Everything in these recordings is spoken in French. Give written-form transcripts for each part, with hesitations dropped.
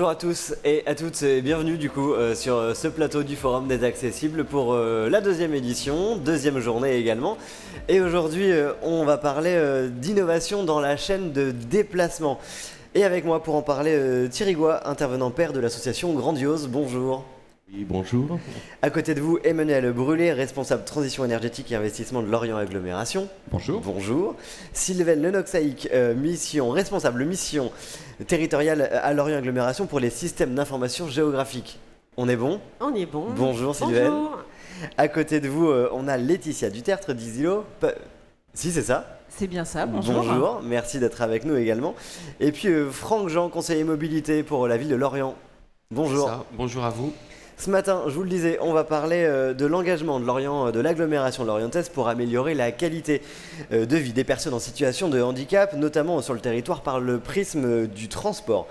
Bonjour à tous et à toutes et bienvenue du coup sur ce plateau du Forum des Accessibles pour la deuxième édition, deuxième journée également. Et aujourd'hui on va parler d'innovation dans la chaîne de déplacement. Et avec moi pour en parler Thierry Goua, intervenant père de l'association Grandiose. Bonjour. Oui, bonjour. À côté de vous, Emmanuel Brûlé, responsable transition énergétique et investissement de Lorient Agglomération. Bonjour. Bonjour. Sylvain Lenoxaïc, responsable mission territoriale à Lorient Agglomération pour les systèmes d'information géographique. On est bon? On est bon. Bonjour Sylvain. Bonjour. À côté de vous, on a Laetitia Dutertre d'Isilo. Si, c'est ça. C'est bien ça, bonjour. Bonjour, merci d'être avec nous également. Et puis Franck Jean, conseiller mobilité pour la ville de Lorient. Bonjour. Bonjour à vous. Ce matin, je vous le disais, on va parler de l'engagement de Lorient, de l'agglomération lorientaise pour améliorer la qualité de vie des personnes en situation de handicap, notamment sur le territoire par le prisme du transport.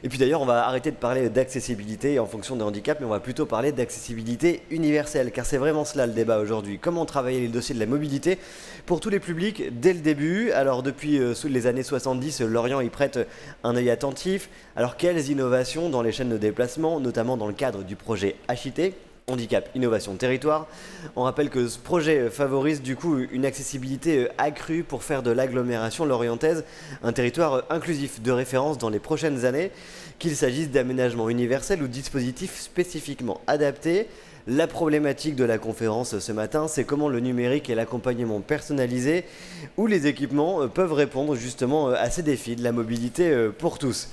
Et puis d'ailleurs, on va arrêter de parler d'accessibilité en fonction des handicaps, mais on va plutôt parler d'accessibilité universelle, car c'est vraiment cela le débat aujourd'hui. Comment travailler les dossiers de la mobilité pour tous les publics dès le début? Alors depuis les années 70, Lorient y prête un œil attentif. Alors quelles innovations dans les chaînes de déplacement, notamment dans le cadre du projet HIT, Handicap Innovation Territoire. On rappelle que ce projet favorise du coup une accessibilité accrue pour faire de l'agglomération lorientaise un territoire inclusif de référence dans les prochaines années, qu'il s'agisse d'aménagements universels ou de dispositifs spécifiquement adaptés. La problématique de la conférence ce matin, c'est comment le numérique et l'accompagnement personnalisé ou les équipements peuvent répondre justement à ces défis de la mobilité pour tous.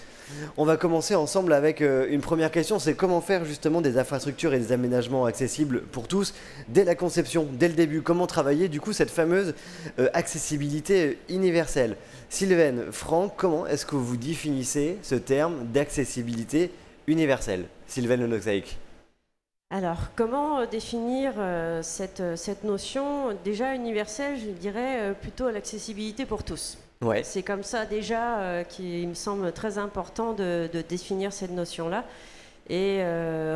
On va commencer ensemble avec une première question, c'est comment faire justement des infrastructures et des aménagements accessibles pour tous dès la conception, dès le début. Comment travailler du coup cette fameuse accessibilité universelle. Sylvain, Franck, comment est-ce que vous définissez ce terme d'accessibilité universelle? Sylvain Lenoxaïc. Alors, comment définir cette notion déjà universelle, je dirais plutôt l'accessibilité pour tous. Ouais. C'est comme ça déjà qu'il me semble très important de définir cette notion-là. Et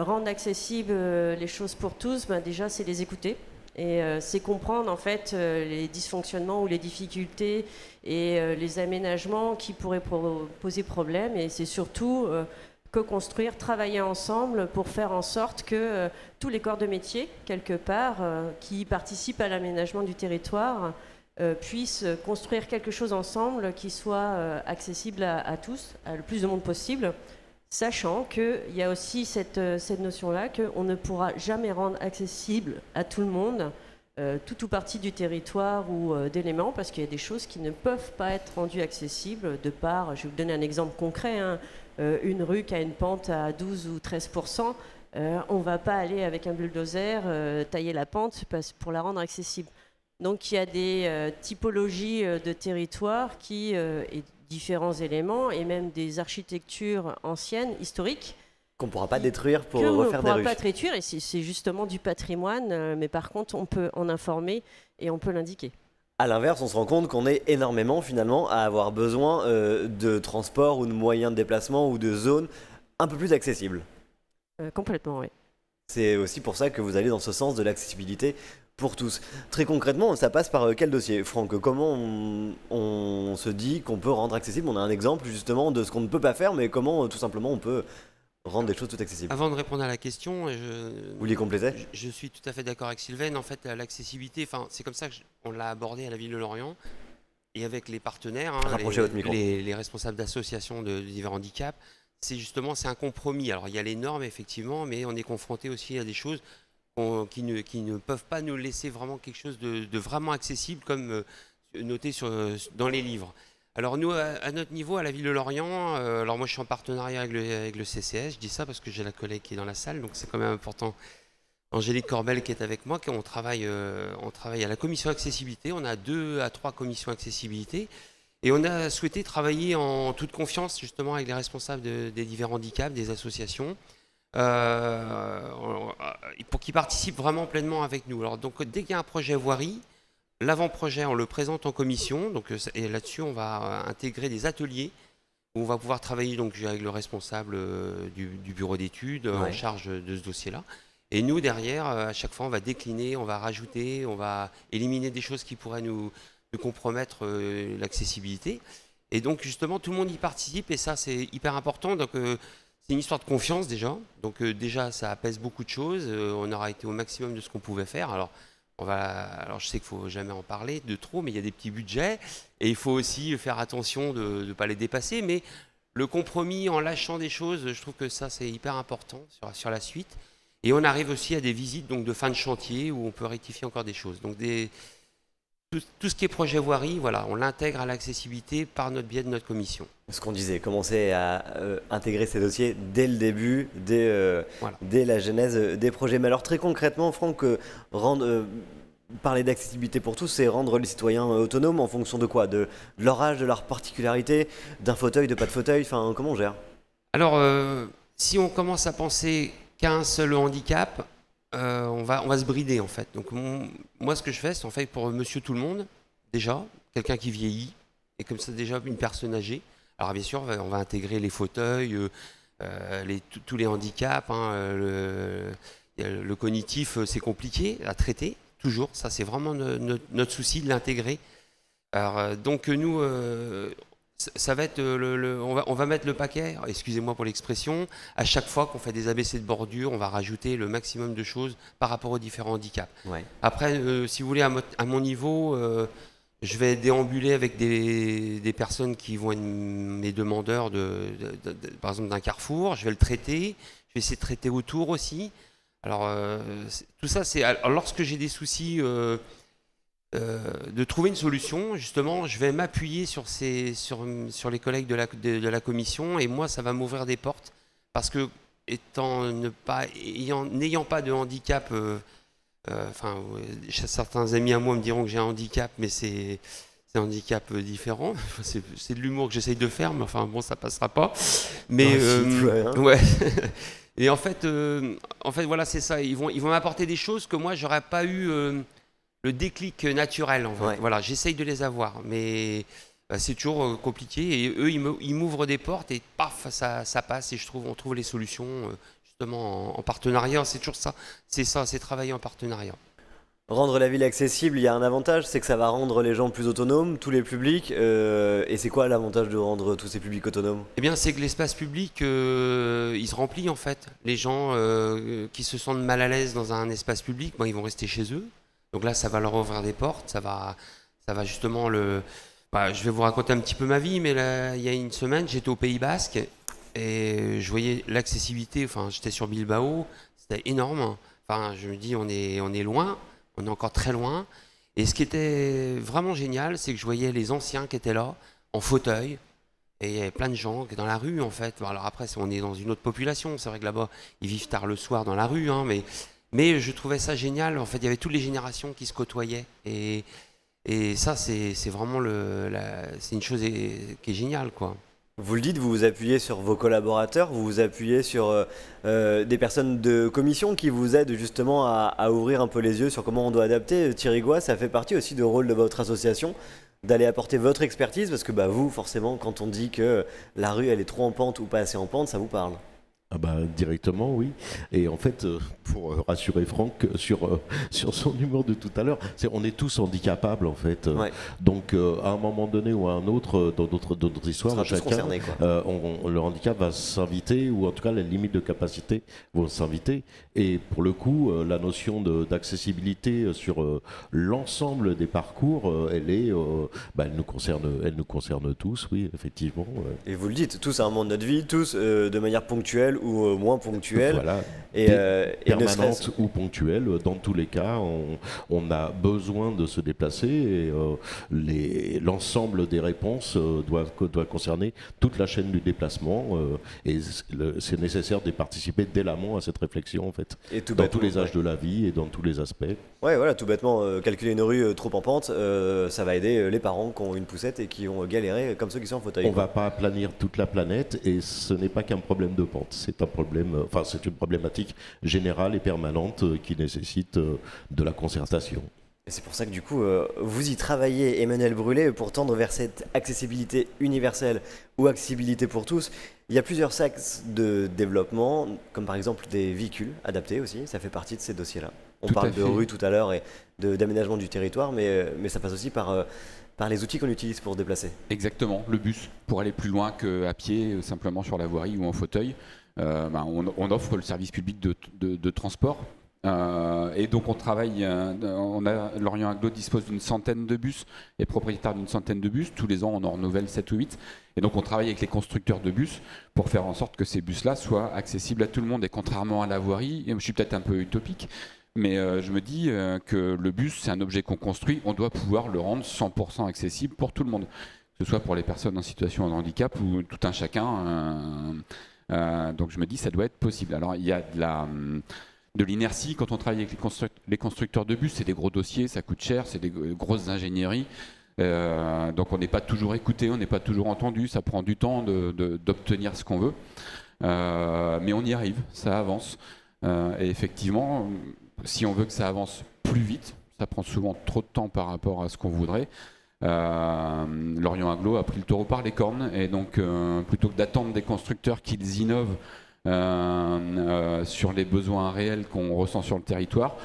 rendre accessibles les choses pour tous, déjà c'est les écouter. Et c'est comprendre en fait les dysfonctionnements ou les difficultés et les aménagements qui pourraient poser problème. Et c'est surtout co-construire, travailler ensemble pour faire en sorte que tous les corps de métier, quelque part, qui participent à l'aménagement du territoire, puissent construire quelque chose ensemble qui soit accessible à tous, à le plus de monde possible, sachant qu'il y a aussi cette notion-là qu'on ne pourra jamais rendre accessible à tout le monde tout ou partie du territoire ou d'éléments, parce qu'il y a des choses qui ne peuvent pas être rendues accessibles de par, je vais vous donner un exemple concret, une rue qui a une pente à 12 ou 13%, on ne va pas aller avec un bulldozer tailler la pente pour la rendre accessible. Donc il y a des typologies de territoires et différents éléments et même des architectures anciennes, historiques, Qu'on ne pourra pas détruire pour refaire des rues. refaire On des ne rues. pourra pas détruire et c'est justement du patrimoine, mais par contre on peut en informer et on peut l'indiquer. A l'inverse, on se rend compte qu'on est énormément finalement à avoir besoin de transport ou de moyens de déplacement ou de zones un peu plus accessibles. Complètement, oui. C'est aussi pour ça que vous allez dans ce sens de l'accessibilité pour tous. Très concrètement, ça passe par quel dossier? Franck, comment on se dit qu'on peut rendre accessible? On a un exemple justement de ce qu'on ne peut pas faire, mais comment tout simplement on peut rendre des choses tout accessibles. Avant de répondre à la question, Vous vouliez compléter? je suis tout à fait d'accord avec Sylvain. En fait, l'accessibilité, c'est comme ça qu'on l'a abordé à la ville de Lorient et avec les partenaires, Rapprochez votre micro. les responsables d'associations de divers handicaps. C'est un compromis. Alors il y a les normes effectivement, mais on est confronté aussi à des choses qui ne peuvent pas nous laisser vraiment quelque chose de vraiment accessible comme noté dans les livres. Alors nous, à notre niveau, à la ville de Lorient, alors moi je suis en partenariat avec le CCS, je dis ça parce que j'ai la collègue qui est dans la salle, donc c'est quand même important. Angélique Corbel qui est avec moi, on travaille à la commission accessibilité, on a 2 à 3 commissions accessibilité, et on a souhaité travailler en toute confiance justement avec les responsables des divers handicaps, des associations, pour qu'ils participent vraiment pleinement avec nous. Alors donc dès qu'il y a un projet voirie, l'avant-projet on le présente en commission, et là-dessus on va intégrer des ateliers où on va pouvoir travailler donc avec le responsable du bureau d'études en charge de ce dossier-là. Et nous derrière, à chaque fois on va décliner, on va rajouter, on va éliminer des choses qui pourraient nous compromettre l'accessibilité. Et donc justement tout le monde y participe et ça c'est hyper important. Donc c'est une histoire de confiance déjà. Donc déjà, ça apaise beaucoup de choses. On aura été au maximum de ce qu'on pouvait faire. Alors, alors je sais qu'il ne faut jamais en parler de trop, mais il y a des petits budgets. Et il faut aussi faire attention de ne pas les dépasser. Mais le compromis en lâchant des choses, je trouve que ça, c'est hyper important sur la suite. Et on arrive aussi à des visites donc, de fin de chantier où on peut rectifier encore des choses. Donc tout ce qui est projet voirie, voilà, on l'intègre à l'accessibilité par notre biais de notre commission. Ce qu'on disait, commencer à intégrer ces dossiers dès le début, dès la genèse des projets. Mais alors très concrètement, Franck, parler d'accessibilité pour tous, c'est rendre les citoyens autonomes en fonction de quoi? De leur âge, de leur particularité, d'un fauteuil, de pas de fauteuil, enfin comment on gère? Alors, si on commence à penser qu'à un seul handicap, on va se brider en fait. Donc moi ce que je fais, c'est en fait pour monsieur tout le monde, déjà, quelqu'un qui vieillit, et comme ça déjà une personne âgée. Alors bien sûr, on va intégrer les fauteuils, tous les handicaps, hein, le cognitif, c'est compliqué à traiter, toujours. Ça c'est vraiment notre souci de l'intégrer. Alors donc nous, ça va être on va mettre le paquet, excusez-moi pour l'expression, à chaque fois qu'on fait des ABC de bordure, on va rajouter le maximum de choses par rapport aux différents handicaps. Ouais. Après, si vous voulez, à mon niveau, je vais déambuler avec des personnes qui vont être mes demandeurs, par exemple d'un carrefour, je vais le traiter, je vais essayer de traiter autour aussi. Alors, tout ça, c'est lorsque j'ai des soucis... de trouver une solution, justement, je vais m'appuyer sur les collègues de la commission et moi, ça va m'ouvrir des portes parce que n'ayant pas de handicap, certains amis à moi me diront que j'ai un handicap, mais c'est un handicap différent. C'est de l'humour que j'essaye de faire, mais enfin bon, ça passera pas. Mais ouais. Et en fait, voilà, c'est ça. Ils vont m'apporter des choses que moi, j'aurais pas eu. Le déclic naturel, en fait. Ouais. Voilà, j'essaye de les avoir, mais c'est toujours compliqué. Et eux, ils m'ouvrent des portes et paf, ça passe. Et on trouve les solutions justement en partenariat. C'est toujours ça. C'est travailler en partenariat. Rendre la ville accessible, il y a un avantage, c'est que ça va rendre les gens plus autonomes, tous les publics. Et c'est quoi l'avantage de rendre tous ces publics autonomes? Eh bien, c'est que l'espace public, il se remplit en fait. Les gens qui se sentent mal à l'aise dans un espace public, ils vont rester chez eux. Donc là, ça va leur ouvrir des portes, ça va justement je vais vous raconter un petit peu ma vie, mais là, il y a une semaine, j'étais au Pays Basque et je voyais l'accessibilité, j'étais sur Bilbao, c'était énorme. Enfin, je me dis, on est loin, on est encore très loin. Et ce qui était vraiment génial, c'est que je voyais les anciens qui étaient là, en fauteuil, et il y avait plein de gens qui étaient dans la rue, en fait. Bon, alors après, on est dans une autre population, c'est vrai que là-bas, ils vivent tard le soir dans la rue, hein, mais je trouvais ça génial. En fait, il y avait toutes les générations qui se côtoyaient. Et ça, c'est vraiment c'est une chose qui est géniale, quoi. Vous le dites, vous vous appuyez sur vos collaborateurs, vous vous appuyez sur des personnes de commission qui vous aident justement à ouvrir un peu les yeux sur comment on doit adapter. Thierry Goua, ça fait partie aussi du rôle de votre association, d'aller apporter votre expertise, parce que vous, forcément, quand on dit que la rue, elle est trop en pente ou pas assez en pente, ça vous parle. Ah directement, oui. Et en fait, pour rassurer Franck sur son humour de tout à l'heure, on est tous handicapables en fait. Ouais. Donc à un moment donné ou à un autre, dans notre histoire, chacun, le handicap va s'inviter, ou en tout cas les limites de capacité vont s'inviter. Et pour le coup, la notion d'accessibilité sur l'ensemble des parcours, elle nous concerne tous, oui, effectivement. Et vous le dites, tous à un moment de notre vie, tous de manière ponctuelle ou moins ponctuelle. Voilà. Permanente ou ponctuelle, dans tous les cas, on a besoin de se déplacer et l'ensemble des réponses doit concerner toute la chaîne du déplacement et c'est nécessaire de participer dès l'amont à cette réflexion en fait, et dans tous les âges de la vie et dans tous les aspects. Ouais, voilà, tout bêtement, calculer une rue trop en pente, ça va aider les parents qui ont une poussette et qui ont galéré comme ceux qui sont en fauteuil. On ne va pas aplanir toute la planète et ce n'est pas qu'un problème de pente, c'est un problème, c'est une problématique générale et permanente qui nécessite de la concertation. Et c'est pour ça que du coup, vous y travaillez, Emmanuel Brulé, pour tendre vers cette accessibilité universelle ou accessibilité pour tous. Il y a plusieurs axes de développement, comme par exemple des véhicules adaptés aussi, ça fait partie de ces dossiers-là. On parle de rue tout à l'heure et d'aménagement du territoire, mais ça passe aussi par les outils qu'on utilise pour se déplacer. Exactement, le bus, pour aller plus loin qu'à pied, simplement sur la voirie ou en fauteuil. on offre le service public de transport. Et donc on travaille, Lorient Agglo dispose d'une centaine de bus, est propriétaire d'une centaine de bus, tous les ans on en renouvelle 7 ou 8, et donc on travaille avec les constructeurs de bus pour faire en sorte que ces bus-là soient accessibles à tout le monde, et contrairement à la voirie, et je suis peut-être un peu utopique, mais je me dis que le bus c'est un objet qu'on construit, on doit pouvoir le rendre 100% accessible pour tout le monde, que ce soit pour les personnes en situation de handicap ou tout un chacun, donc je me dis ça doit être possible. Alors il y a de l'inertie quand on travaille avec les constructeurs de bus, c'est des gros dossiers, ça coûte cher, c'est des grosses ingénieries, donc on n'est pas toujours écouté, on n'est pas toujours entendu, ça prend du temps d'obtenir ce qu'on veut, mais on y arrive, ça avance, et effectivement, si on veut que ça avance plus vite, ça prend souvent trop de temps par rapport à ce qu'on voudrait. Lorient Agglo a pris le taureau par les cornes, et donc plutôt que d'attendre des constructeurs qu'ils innovent sur les besoins réels qu'on ressent sur le territoire,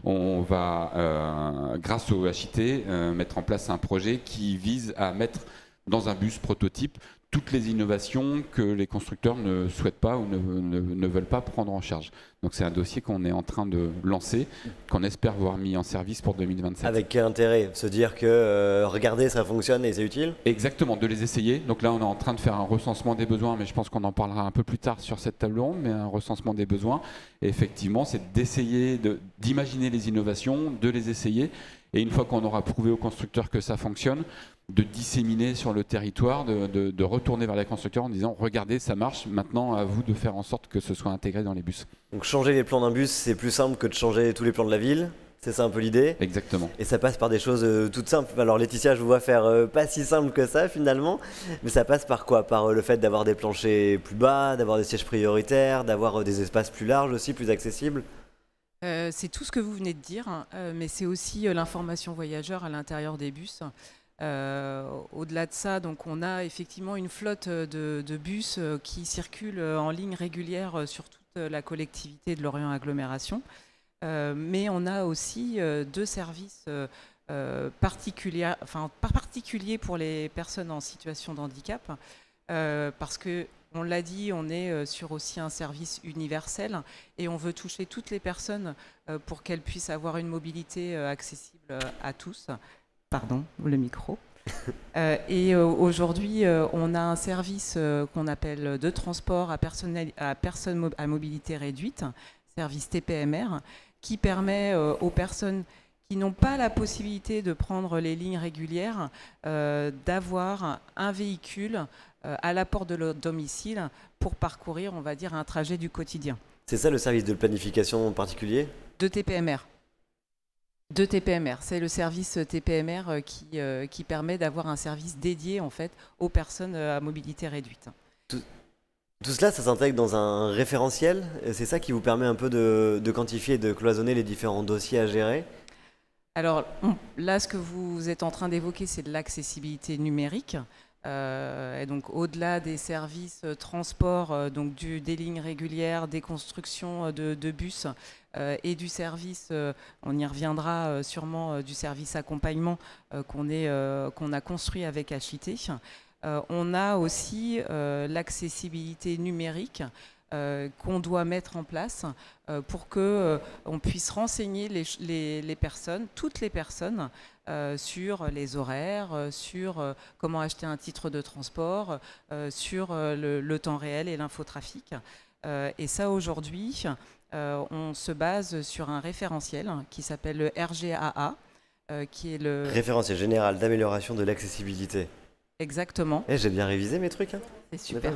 on va, grâce au HIT, mettre en place un projet qui vise à mettre dans un bus prototype toutes les innovations que les constructeurs ne souhaitent pas ou ne veulent pas prendre en charge. Donc c'est un dossier qu'on est en train de lancer, qu'on espère voir mis en service pour 2027. Avec quel intérêt? Se dire que regardez, ça fonctionne et c'est utile? Exactement, de les essayer. Donc là on est en train de faire un recensement des besoins, mais je pense qu'on en parlera un peu plus tard sur cette table ronde, mais un recensement des besoins. Et effectivement, c'est d'essayer d'imaginer les innovations, de les essayer. Et une fois qu'on aura prouvé aux constructeurs que ça fonctionne, de disséminer sur le territoire, de retourner vers les constructeurs en disant « Regardez, ça marche, maintenant à vous de faire en sorte que ce soit intégré dans les bus ». Donc changer les plans d'un bus, c'est plus simple que de changer tous les plans de la ville. C'est ça un peu l'idée? Exactement. Et ça passe par des choses toutes simples. Alors Laetitia, je vous vois faire pas si simple que ça finalement, mais ça passe par quoi? Par le fait d'avoir des planchers plus bas, d'avoir des sièges prioritaires, d'avoir des espaces plus larges aussi, plus accessibles? C'est tout ce que vous venez de dire, mais c'est aussi l'information voyageur à l'intérieur des bus. Au-delà de ça, donc on a effectivement une flotte de bus qui circulent en ligne régulière sur toute la collectivité de Lorient Agglomération. Mais on a aussi deux services particuliers pour les personnes en situation de handicap, parce que on l'a dit, on est sur aussi un service universel et on veut toucher toutes les personnes pour qu'elles puissent avoir une mobilité accessible à tous. Pardon, le micro. Et aujourd'hui, on a un service qu'on appelle de transport à personnes à mobilité réduite, service TPMR, qui permet aux personnes qui n'ont pas la possibilité de prendre les lignes régulières d'avoir un véhicule à la porte de leur domicile pour parcourir, on va dire, un trajet du quotidien. C'est ça le service de planification particulier? De TPMR. De TPMR. C'est le service TPMR qui permet d'avoir un service dédié en fait, aux personnes à mobilité réduite. Tout cela, ça s'intègre dans un référentiel? C'est ça qui vous permet un peu de quantifier et de cloisonner les différents dossiers à gérer? Alors là, ce que vous êtes en train d'évoquer, c'est de l'accessibilité numérique. Et donc au-delà des services transport, donc des lignes régulières, des constructions de bus et du service, on y reviendra sûrement, du service accompagnement qu'on a construit avec HIT. On a aussi l'accessibilité numérique qu'on doit mettre en place pour qu'on puisse renseigner les personnes, toutes les personnes, sur les horaires, sur comment acheter un titre de transport, sur le temps réel et l'infotrafic. Et ça, aujourd'hui, on se base sur un référentiel qui s'appelle le RGAA, qui est le... Référentiel général d'amélioration de l'accessibilité. Exactement. J'ai bien révisé mes trucs. Hein. C'est super.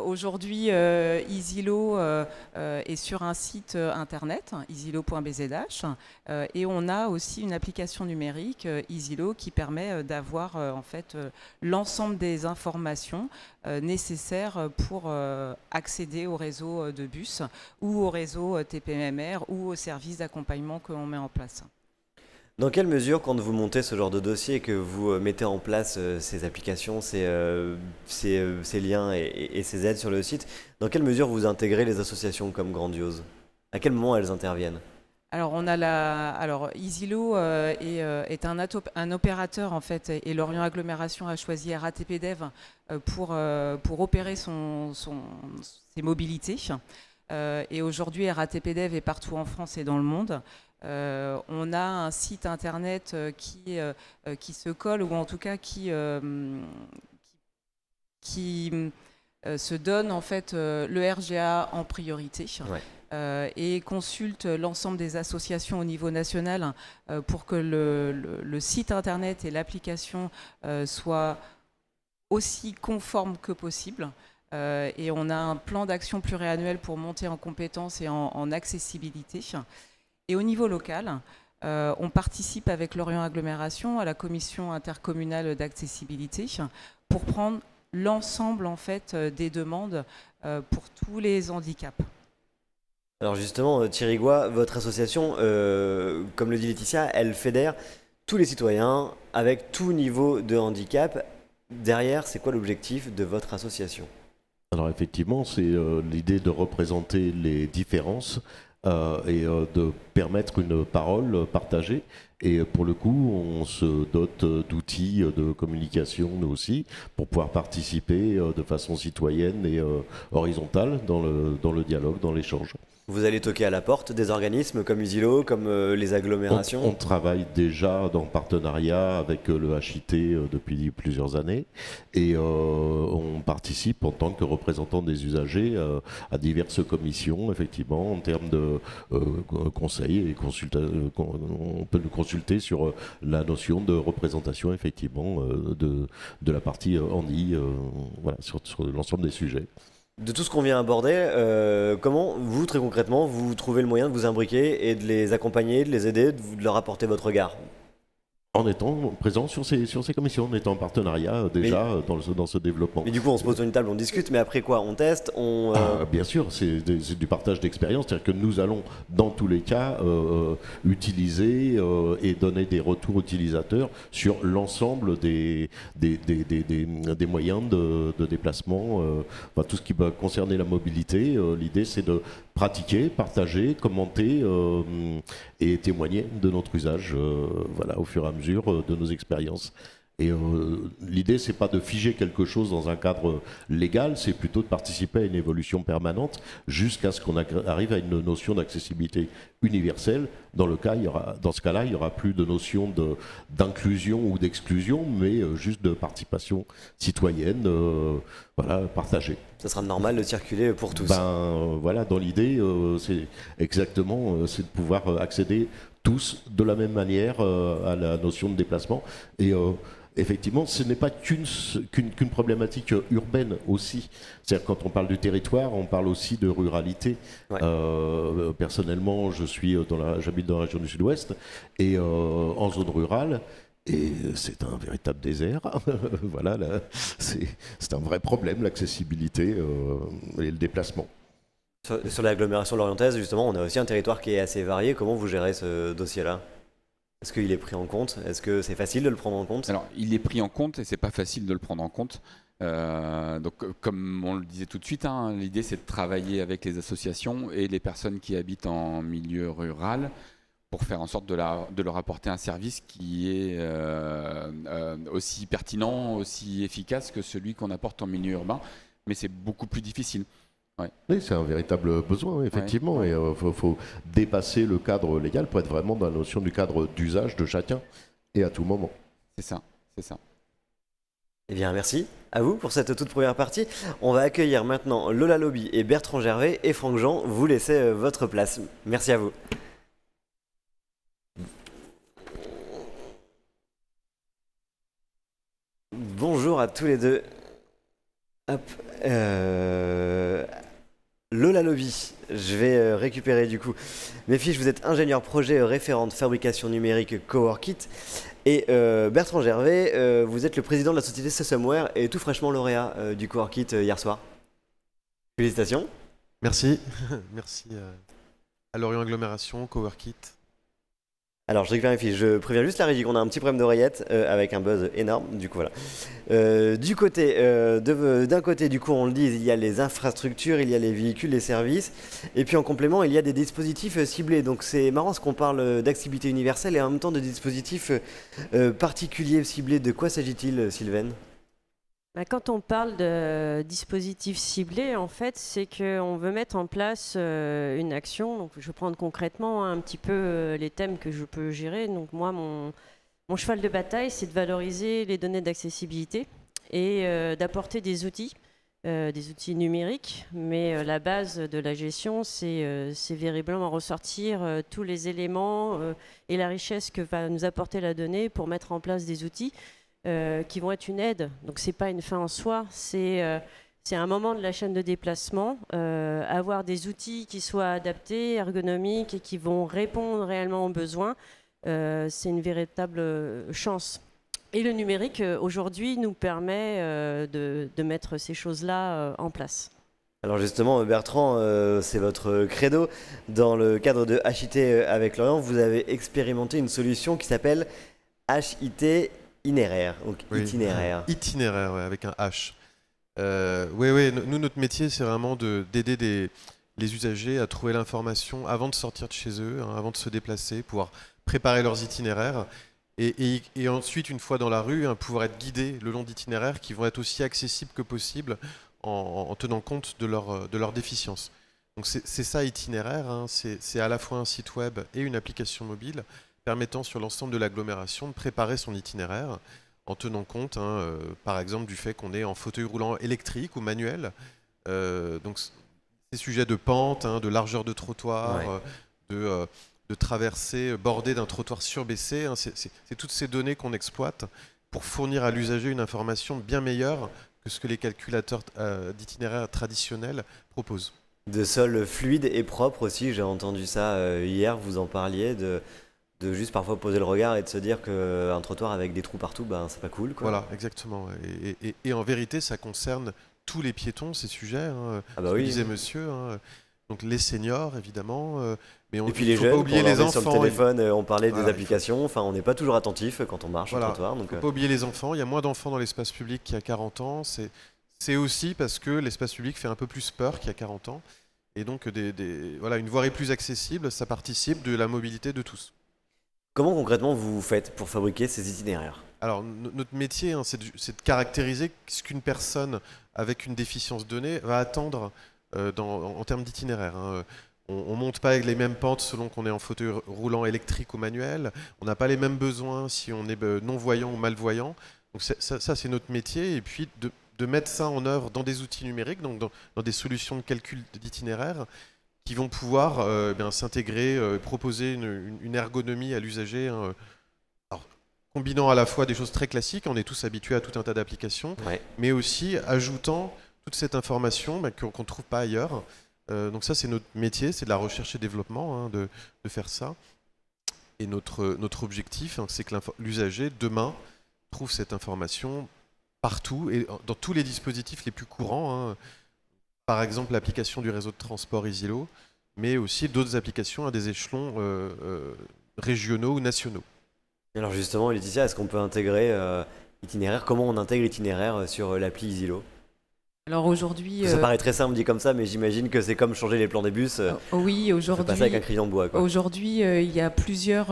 Aujourd'hui, Easylo est sur un site internet, easylo.bzh, et on a aussi une application numérique, Easylo, qui permet d'avoir en fait l'ensemble des informations nécessaires pour accéder au réseau de bus ou au réseau TPMR ou au service d'accompagnement que l'on met en place. Dans quelle mesure, quand vous montez ce genre de dossier et que vous mettez en place ces applications, ces liens et ces aides sur le site, dans quelle mesure vous intégrez les associations comme Grandiose? À quel moment elles interviennent? Alors, EasyLaw est un opérateur en fait, et Lorient Agglomération a choisi RATP Dev pour opérer ses mobilités. Et aujourd'hui, RATP Dev est partout en France et dans le monde. On a un site internet qui se colle, ou en tout cas qui se donne en fait le RGA en priorité. Ouais. Et consulte l'ensemble des associations au niveau national pour que le site internet et l'application soient aussi conformes que possible. Et on a un plan d'action pluriannuel pour monter en compétences et en accessibilité. Et au niveau local, on participe avec Lorient Agglomération à la commission intercommunale d'accessibilité pour prendre l'ensemble en fait des demandes pour tous les handicaps. Alors justement, Thierry Goy, votre association, comme le dit Laetitia, elle fédère tous les citoyens avec tout niveau de handicap. Derrière, c'est quoi l'objectif de votre association ? Alors effectivement, c'est l'idée de représenter les différences et de permettre une parole partagée. Et pour le coup, on se dote d'outils de communication, nous aussi, pour pouvoir participer de façon citoyenne et horizontale dans le dialogue, dans l'échange. Vous allez toquer à la porte des organismes comme EasyLaw, comme les agglomérations ? On travaille déjà en partenariat avec le HIT depuis plusieurs années et on participe en tant que représentant des usagers à diverses commissions, effectivement, en termes de conseils et on peut nous consulter sur la notion de représentation, effectivement, de la partie handi, voilà, sur l'ensemble des sujets. De tout ce qu'on vient aborder, comment vous, très concrètement, vous trouvez le moyen de vous imbriquer et de les accompagner, de les aider, de leur apporter votre regard ? En étant présent sur ces commissions, en étant en partenariat déjà dans ce développement. Mais du coup, on se pose sur une table, on discute, mais après quoi ? On teste, Bien sûr, c'est du partage d'expérience, c'est-à-dire que nous allons, dans tous les cas, utiliser et donner des retours utilisateurs sur l'ensemble des moyens de déplacement, tout ce qui va concerner la mobilité. L'idée, c'est de pratiquer, partager, commenter et témoigner de notre usage au fur et à mesure de nos expériences. Et l'idée, c'est pas de figer quelque chose dans un cadre légal, c'est plutôt de participer à une évolution permanente jusqu'à ce qu'on arrive à une notion d'accessibilité universelle. Dans ce cas-là, il y aura plus de notion d'inclusion ou d'exclusion, mais juste de participation citoyenne, partagée. Ça sera normal de circuler pour tous. Dans l'idée, c'est exactement, c'est de pouvoir accéder tous de la même manière à la notion de déplacement. Et effectivement, ce n'est pas qu'une problématique urbaine aussi. C'est-à-dire quand on parle du territoire, on parle aussi de ruralité. Ouais. Personnellement, j'habite dans la région du Sud-Ouest et en zone rurale. Et c'est un véritable désert. Voilà, c'est un vrai problème, l'accessibilité et le déplacement. Sur l'agglomération lorientaise, justement, on a aussi un territoire qui est assez varié. Comment vous gérez ce dossier-là ? Est-ce qu'il est pris en compte ? Est-ce que c'est facile de le prendre en compte ? Alors, il est pris en compte et c'est pas facile de le prendre en compte. Donc, comme on le disait tout de suite, l'idée c'est de travailler avec les associations et les personnes qui habitent en milieu rural pour faire en sorte de leur apporter un service qui est aussi pertinent, aussi efficace que celui qu'on apporte en milieu urbain. Mais c'est beaucoup plus difficile. Ouais. Oui, c'est un véritable besoin, effectivement. Ouais. Et faut dépasser le cadre légal pour être vraiment dans la notion du cadre d'usage de chacun et à tout moment. C'est ça. Eh bien, merci à vous pour cette toute première partie. On va accueillir maintenant Lola Lobby et Bertrand Gervais et Franck Jean. Vous laissez votre place. Merci à vous. Bonjour à tous les deux. Hop. Lola Lobby, je vais récupérer du coup mes fiches. Vous êtes ingénieur projet référent de fabrication numérique Coworkit. Et Bertrand Gervais, vous êtes le président de la société Sesumware et tout fraîchement lauréat du Coworkit hier soir. Félicitations. Merci. Merci à Lorient Agglomération, Coworkit. Alors, je vérifie, je préviens juste la régie qu'on a un petit problème d'oreillette avec un buzz énorme. Du coup, voilà. D'un côté, du coup, on le dit, il y a les infrastructures, il y a les véhicules, les services. Et puis en complément, il y a des dispositifs ciblés. Donc, c'est marrant parce qu'on parle d'accessibilité universelle et en même temps de dispositifs particuliers ciblés. De quoi s'agit-il, Sylvaine ? Quand on parle de dispositifs ciblés, en fait, c'est qu'on veut mettre en place une action. Donc, je vais prendre concrètement un petit peu les thèmes que je peux gérer. Donc, moi, mon cheval de bataille, c'est de valoriser les données d'accessibilité et d'apporter des outils numériques. Mais la base de la gestion, c'est véritablement ressortir tous les éléments et la richesse que va nous apporter la donnée pour mettre en place des outils qui vont être une aide. Donc c'est pas une fin en soi, c'est un moment de la chaîne de déplacement, avoir des outils qui soient adaptés, ergonomiques et qui vont répondre réellement aux besoins, c'est une véritable chance. Et le numérique aujourd'hui nous permet de mettre ces choses-là en place. Alors justement, Bertrand, c'est votre credo. Dans le cadre de HIT avec Lorient, vous avez expérimenté une solution qui s'appelle HIT Itinéraire, donc oui. Itinéraire. Itinéraire, ouais, avec un H. Oui, nous, notre métier, c'est vraiment d'aider les usagers à trouver l'information avant de sortir de chez eux, avant de se déplacer, pouvoir préparer leurs itinéraires. Et ensuite, une fois dans la rue, pouvoir être guidés le long d'itinéraires qui vont être aussi accessibles que possible en tenant compte de leur déficience. Donc c'est ça, Itinéraire. C'est à la fois un site web et une application mobile permettant sur l'ensemble de l'agglomération de préparer son itinéraire en tenant compte, par exemple, du fait qu'on est en fauteuil roulant électrique ou manuel. Donc, ces sujets de pente, de largeur de trottoir, de traversée bordée d'un trottoir surbaissé, c'est toutes ces données qu'on exploite pour fournir à l'usager une information bien meilleure que ce que les calculateurs d'itinéraire traditionnels proposent. De sol fluide et propre aussi, j'ai entendu ça hier, vous en parliez, de juste parfois poser le regard et de se dire qu'un trottoir avec des trous partout, c'est pas cool, quoi. Voilà, exactement. Et en vérité, ça concerne tous les piétons, ces sujets. Oui, disait monsieur. Donc les seniors, évidemment. Mais et puis les jeunes, pas oublier les enfants. Sur le téléphone, on parlait des applications. Enfin, on n'est pas toujours attentif quand on marche sur le trottoir. Il ne faut pas oublier les enfants. Il y a moins d'enfants dans l'espace public qu'il y a 40 ans. C'est aussi parce que l'espace public fait un peu plus peur qu'il y a 40 ans. Et donc, une voirie plus accessible, ça participe de la mobilité de tous. Comment concrètement vous faites pour fabriquer ces itinéraires ? Alors, notre métier, c'est de caractériser ce qu'une personne avec une déficience donnée va attendre en termes d'itinéraire. On ne monte pas avec les mêmes pentes selon qu'on est en fauteuil roulant électrique ou manuel. On n'a pas les mêmes besoins si on est non-voyant ou malvoyant. Donc ça, c'est notre métier. Et puis, de mettre ça en œuvre dans des outils numériques, donc dans des solutions de calcul d'itinéraire, qui vont pouvoir s'intégrer, proposer une ergonomie à l'usager, combinant à la fois des choses très classiques, on est tous habitués à tout un tas d'applications, mais aussi ajoutant toute cette information qu'on ne trouve pas ailleurs. Donc ça, c'est notre métier, c'est de la recherche et développement, de faire ça. Et notre objectif, c'est que l'usager, demain, trouve cette information partout et dans tous les dispositifs les plus courants. Par exemple, l'application du réseau de transport EasyLo, mais aussi d'autres applications à des échelons régionaux ou nationaux. Alors justement, Laetitia, est-ce qu'on peut intégrer Itinéraire ? Comment on intègre Itinéraire sur l'appli EasyLo ? Alors aujourd'hui, ça paraît très simple dit comme ça, mais j'imagine que c'est comme changer les plans des bus. Oui, aujourd'hui. Passer avec un crayon de bois, quoi. Aujourd'hui, il y a plusieurs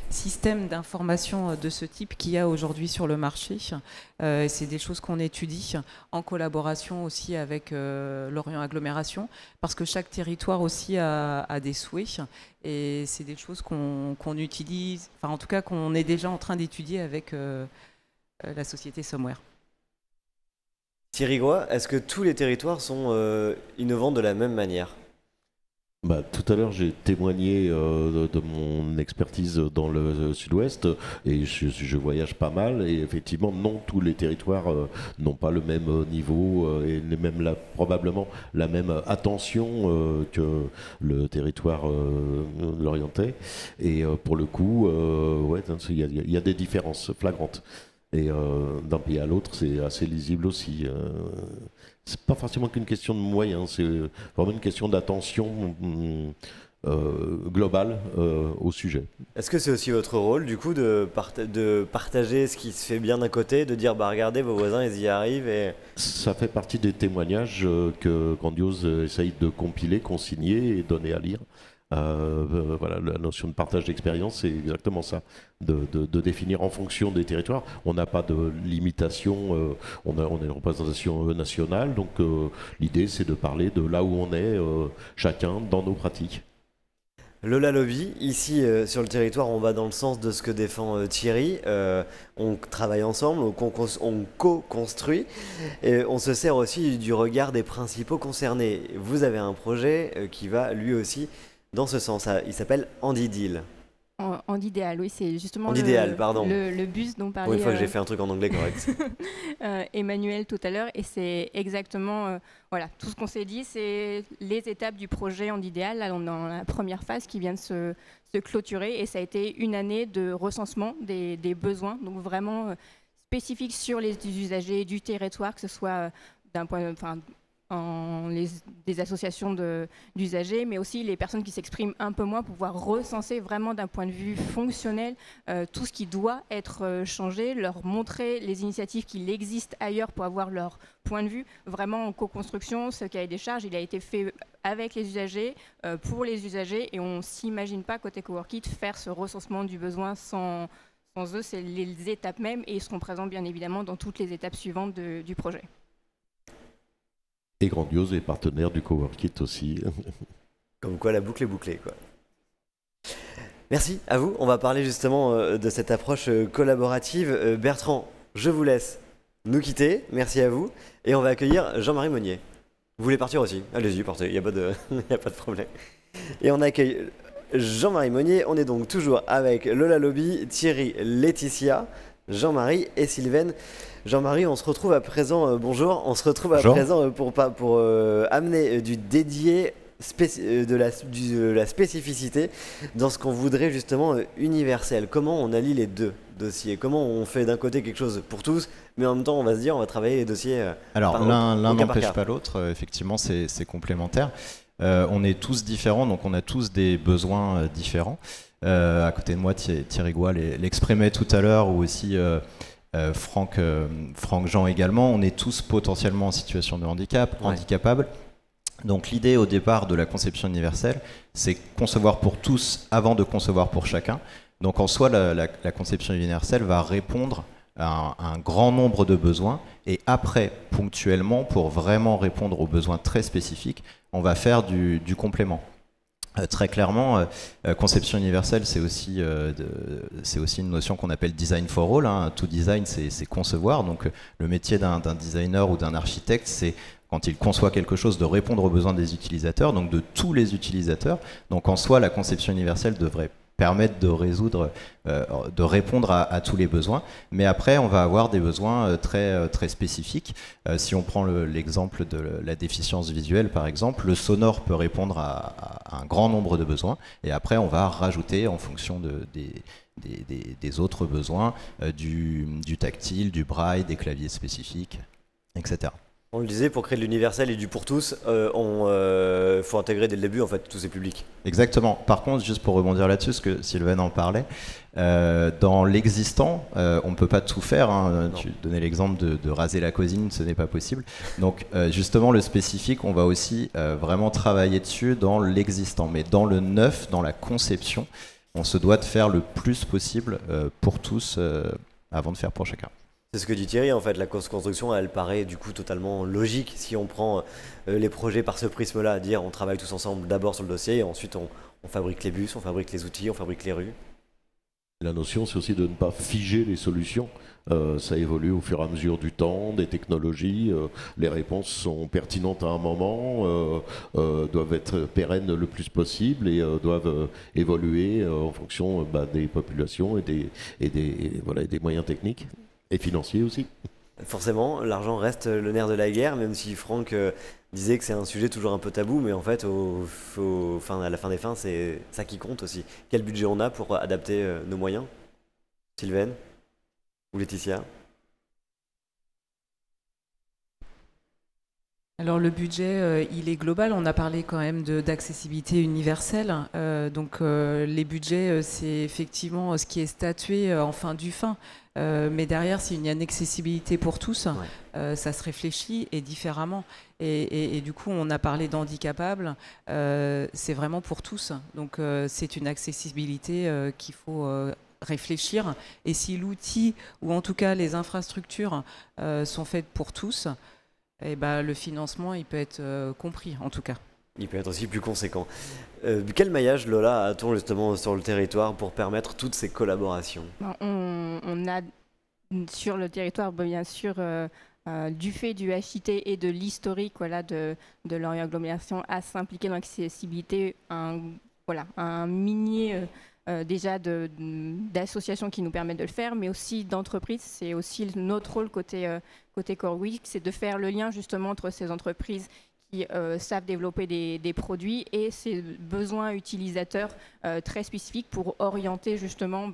systèmes d'information de ce type qu'il y a aujourd'hui sur le marché. C'est des choses qu'on étudie en collaboration aussi avec Lorient Agglomération, parce que chaque territoire aussi a des souhaits, et c'est des choses qu'on utilise, enfin en tout cas qu'on est déjà en train d'étudier avec la société Somewhere. Thierry Groix, est-ce que tous les territoires sont innovants de la même manière ? Tout à l'heure, j'ai témoigné de mon expertise dans le sud-ouest et je voyage pas mal. Et effectivement, non, tous les territoires n'ont pas le même niveau et probablement la même attention que le territoire lorientais. Et pour le coup, il y a des différences flagrantes. Et d'un pays à l'autre, c'est assez lisible aussi. C'est pas forcément qu'une question de moyens, c'est vraiment une question d'attention globale au sujet. Est-ce que c'est aussi votre rôle, du coup, de partager ce qui se fait bien d'un côté, de dire, bah regardez, vos voisins, ils y arrivent et... Ça fait partie des témoignages que Grandiose essaye de compiler, consigner et donner à lire. Voilà, la notion de partage d'expérience, c'est exactement ça, de définir en fonction des territoires. On n'a pas de limitation, on a une représentation nationale, donc l'idée c'est de parler de là où on est chacun dans nos pratiques. Lola Lobby, ici sur le territoire, on va dans le sens de ce que défend Thierry. On travaille ensemble, on co-construit et on se sert aussi du regard des principaux concernés. Vous avez un projet qui va lui aussi dans ce sens. Il s'appelle Handidil. Handidéal, oui, c'est justement le bus dont parlait... Pour une fois que j'ai fait un truc en anglais correct. Emmanuel tout à l'heure, et c'est exactement voilà, tout ce qu'on s'est dit, c'est les étapes du projet Handidéal. Là, on est dans la première phase qui vient de se clôturer, et ça a été une année de recensement des besoins, donc vraiment spécifique sur les usagers du territoire, que ce soit d'un point, des associations d'usagers, mais aussi les personnes qui s'expriment un peu moins, pour pouvoir recenser vraiment d'un point de vue fonctionnel tout ce qui doit être changé, leur montrer les initiatives qui existent ailleurs pour avoir leur point de vue. Vraiment en co-construction, ce cahier des charges, il a été fait avec les usagers, pour les usagers, et on ne s'imagine pas côté Coworkit faire ce recensement du besoin sans eux. C'est les étapes mêmes, et ils seront présents bien évidemment dans toutes les étapes suivantes du projet. Et Grandiose est partenaire du Coworkit aussi. Comme quoi la boucle est bouclée, quoi. Merci à vous. On va parler justement de cette approche collaborative. Bertrand, je vous laisse nous quitter. Merci à vous. Et on va accueillir Jean-Marie Monnier. Vous voulez partir aussi? Allez-y, partez. Il n'y a pas de problème. Et on accueille Jean-Marie Monnier. On est donc toujours avec Lola Lobby, Thierry, Laetitia, Jean-Marie et Sylvaine. Jean-Marie, on se retrouve à présent, bonjour, on se retrouve à présent pour amener du dédié, de la spécificité dans ce qu'on voudrait justement universel. Comment on allie les deux dossiers? Comment on fait d'un côté quelque chose pour tous, mais en même temps on va se dire on va travailler les dossiers Alors l'un n'empêche pas l'autre, effectivement c'est complémentaire. On est tous différents, donc on a tous des besoins différents. À côté de moi, Thierry Goua l'exprimait tout à l'heure, ou aussi... Franck Jean également, on est tous potentiellement en situation de handicap, handicapables. Donc l'idée au départ de la conception universelle, c'est concevoir pour tous avant de concevoir pour chacun. Donc en soi, la conception universelle va répondre à un grand nombre de besoins, et après, ponctuellement, pour vraiment répondre aux besoins très spécifiques, on va faire du complément. Très clairement, conception universelle, c'est aussi une notion qu'on appelle design for all. Hein. Tout design, c'est concevoir. Donc, le métier d'un designer ou d'un architecte, c'est, quand il conçoit quelque chose, de répondre aux besoins des utilisateurs, donc de tous les utilisateurs. Donc, en soi, la conception universelle devrait permettre de résoudre, de répondre à tous les besoins. Mais après, on va avoir des besoins très spécifiques. Si on prend l'exemple de la déficience visuelle, par exemple, le sonore peut répondre à un grand nombre de besoins. Et après, on va rajouter, en fonction des autres besoins, du tactile, du braille, des claviers spécifiques, etc. On le disait, pour créer de l'universel et du pour tous, il faut intégrer dès le début en fait tous ces publics. Exactement. Par contre, juste pour rebondir là-dessus, ce que Sylvain en parlait, dans l'existant, on ne peut pas tout faire. Hein. Tu donnais l'exemple de raser la cuisine, ce n'est pas possible. Donc justement, le spécifique, on va aussi vraiment travailler dessus dans l'existant. Mais dans le neuf, dans la conception, on se doit de faire le plus possible pour tous avant de faire pour chacun. C'est ce que dit Thierry, en fait, la construction, elle paraît du coup totalement logique si on prend les projets par ce prisme-là, à dire on travaille tous ensemble d'abord sur le dossier, et ensuite on fabrique les bus, on fabrique les outils, on fabrique les rues. La notion, c'est aussi de ne pas figer les solutions. Ça évolue au fur et à mesure du temps, des technologies. Les réponses sont pertinentes à un moment, doivent être pérennes le plus possible et doivent évoluer en fonction des populations et des moyens techniques. Et financier aussi. Forcément, l'argent reste le nerf de la guerre, même si Franck disait que c'est un sujet toujours un peu tabou, mais en fait, à la fin des fins, c'est ça qui compte aussi. Quel budget on a pour adapter nos moyens? Sylvaine ou Laetitia? Alors le budget, il est global. On a parlé quand même d'accessibilité universelle. Donc les budgets, c'est effectivement ce qui est statué en fin du fin. Mais derrière, s'il y a une accessibilité pour tous, ça se réfléchit et différemment. Et du coup, on a parlé d'handicapables. C'est vraiment pour tous. Donc c'est une accessibilité qu'il faut réfléchir. Et si l'outil, ou en tout cas les infrastructures, sont faites pour tous, et le financement, il peut être compris, en tout cas. Il peut être aussi plus conséquent. Quel maillage, Lola, a-t-on justement sur le territoire pour permettre toutes ces collaborations ? On a sur le territoire, bien sûr, du fait du HIT et de l'historique de Lorient Agglomération à s'impliquer dans l'accessibilité, un minier déjà d'associations qui nous permettent de le faire, mais aussi d'entreprises. C'est aussi notre rôle côté CoreWeek, c'est de faire le lien justement entre ces entreprises qui savent développer des produits et ces besoins utilisateurs très spécifiques pour orienter justement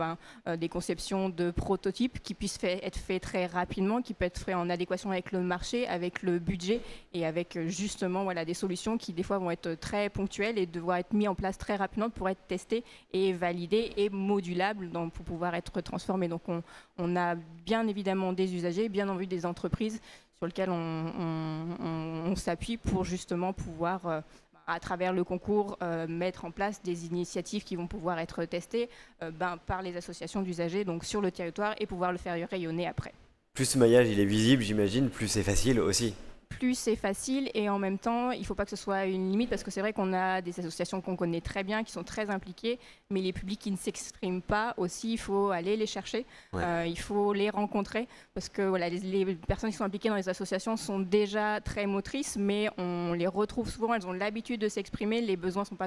des conceptions de prototypes qui puissent être faits très rapidement, qui peuvent être faits en adéquation avec le marché, avec le budget et avec justement des solutions qui des fois vont être très ponctuelles et devoir être mis en place très rapidement pour être testées et validées et modulables pour pouvoir être transformées. Donc on a bien évidemment des usagers, bien entendu des entreprises sur lesquelles on s'appuie pour justement pouvoir, à travers le concours, mettre en place des initiatives qui vont pouvoir être testées par les associations d'usagers donc sur le territoire et pouvoir le faire rayonner après. Plus ce maillage il est visible, j'imagine, plus c'est facile aussi. Plus c'est facile et en même temps, il ne faut pas que ce soit une limite parce que c'est vrai qu'on a des associations qu'on connaît très bien, qui sont très impliquées, mais les publics qui ne s'expriment pas aussi, il faut aller les chercher, il faut les rencontrer parce que les personnes qui sont impliquées dans les associations sont déjà très motrices, mais on les retrouve souvent, elles ont l'habitude de s'exprimer, les besoins sont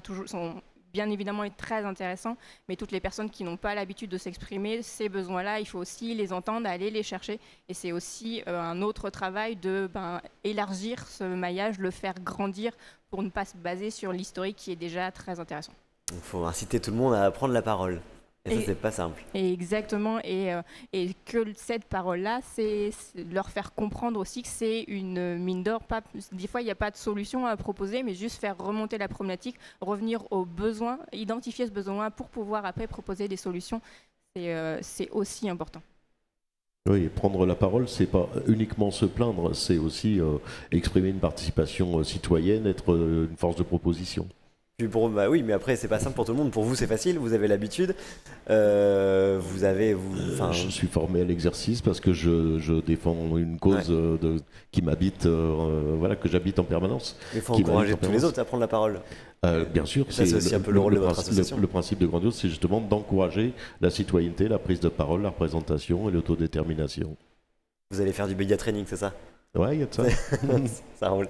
bien évidemment très intéressant, mais toutes les personnes qui n'ont pas l'habitude de s'exprimer, ces besoins-là, il faut aussi les entendre, aller les chercher. Et c'est aussi un autre travail de élargir ce maillage, le faire grandir pour ne pas se baser sur l'historique qui est déjà très intéressant. Il faut inciter tout le monde à prendre la parole. Et ça, c'est pas simple. Exactement. Et que cette parole-là, c'est leur faire comprendre aussi que c'est une mine d'or. Des fois, il n'y a pas de solution à proposer, mais juste faire remonter la problématique, revenir aux besoins, identifier ce besoin pour pouvoir après proposer des solutions. C'est aussi important. Oui, prendre la parole, c'est pas uniquement se plaindre, c'est aussi exprimer une participation citoyenne, être une force de proposition. Puis oui, mais après c'est pas simple pour tout le monde. Pour vous c'est facile, vous avez l'habitude. Je suis formé à l'exercice parce que je défends une cause qui m'habite, que j'habite en permanence. Il faut encourager tous les autres à prendre la parole. Bien sûr, c'est aussi un peu le rôle de votre association. Le principe de Grandiose, c'est justement d'encourager la citoyenneté, la prise de parole, la représentation et l'autodétermination. Vous allez faire du média training, c'est ça ? Ouais, il y a de ça. Ça roule.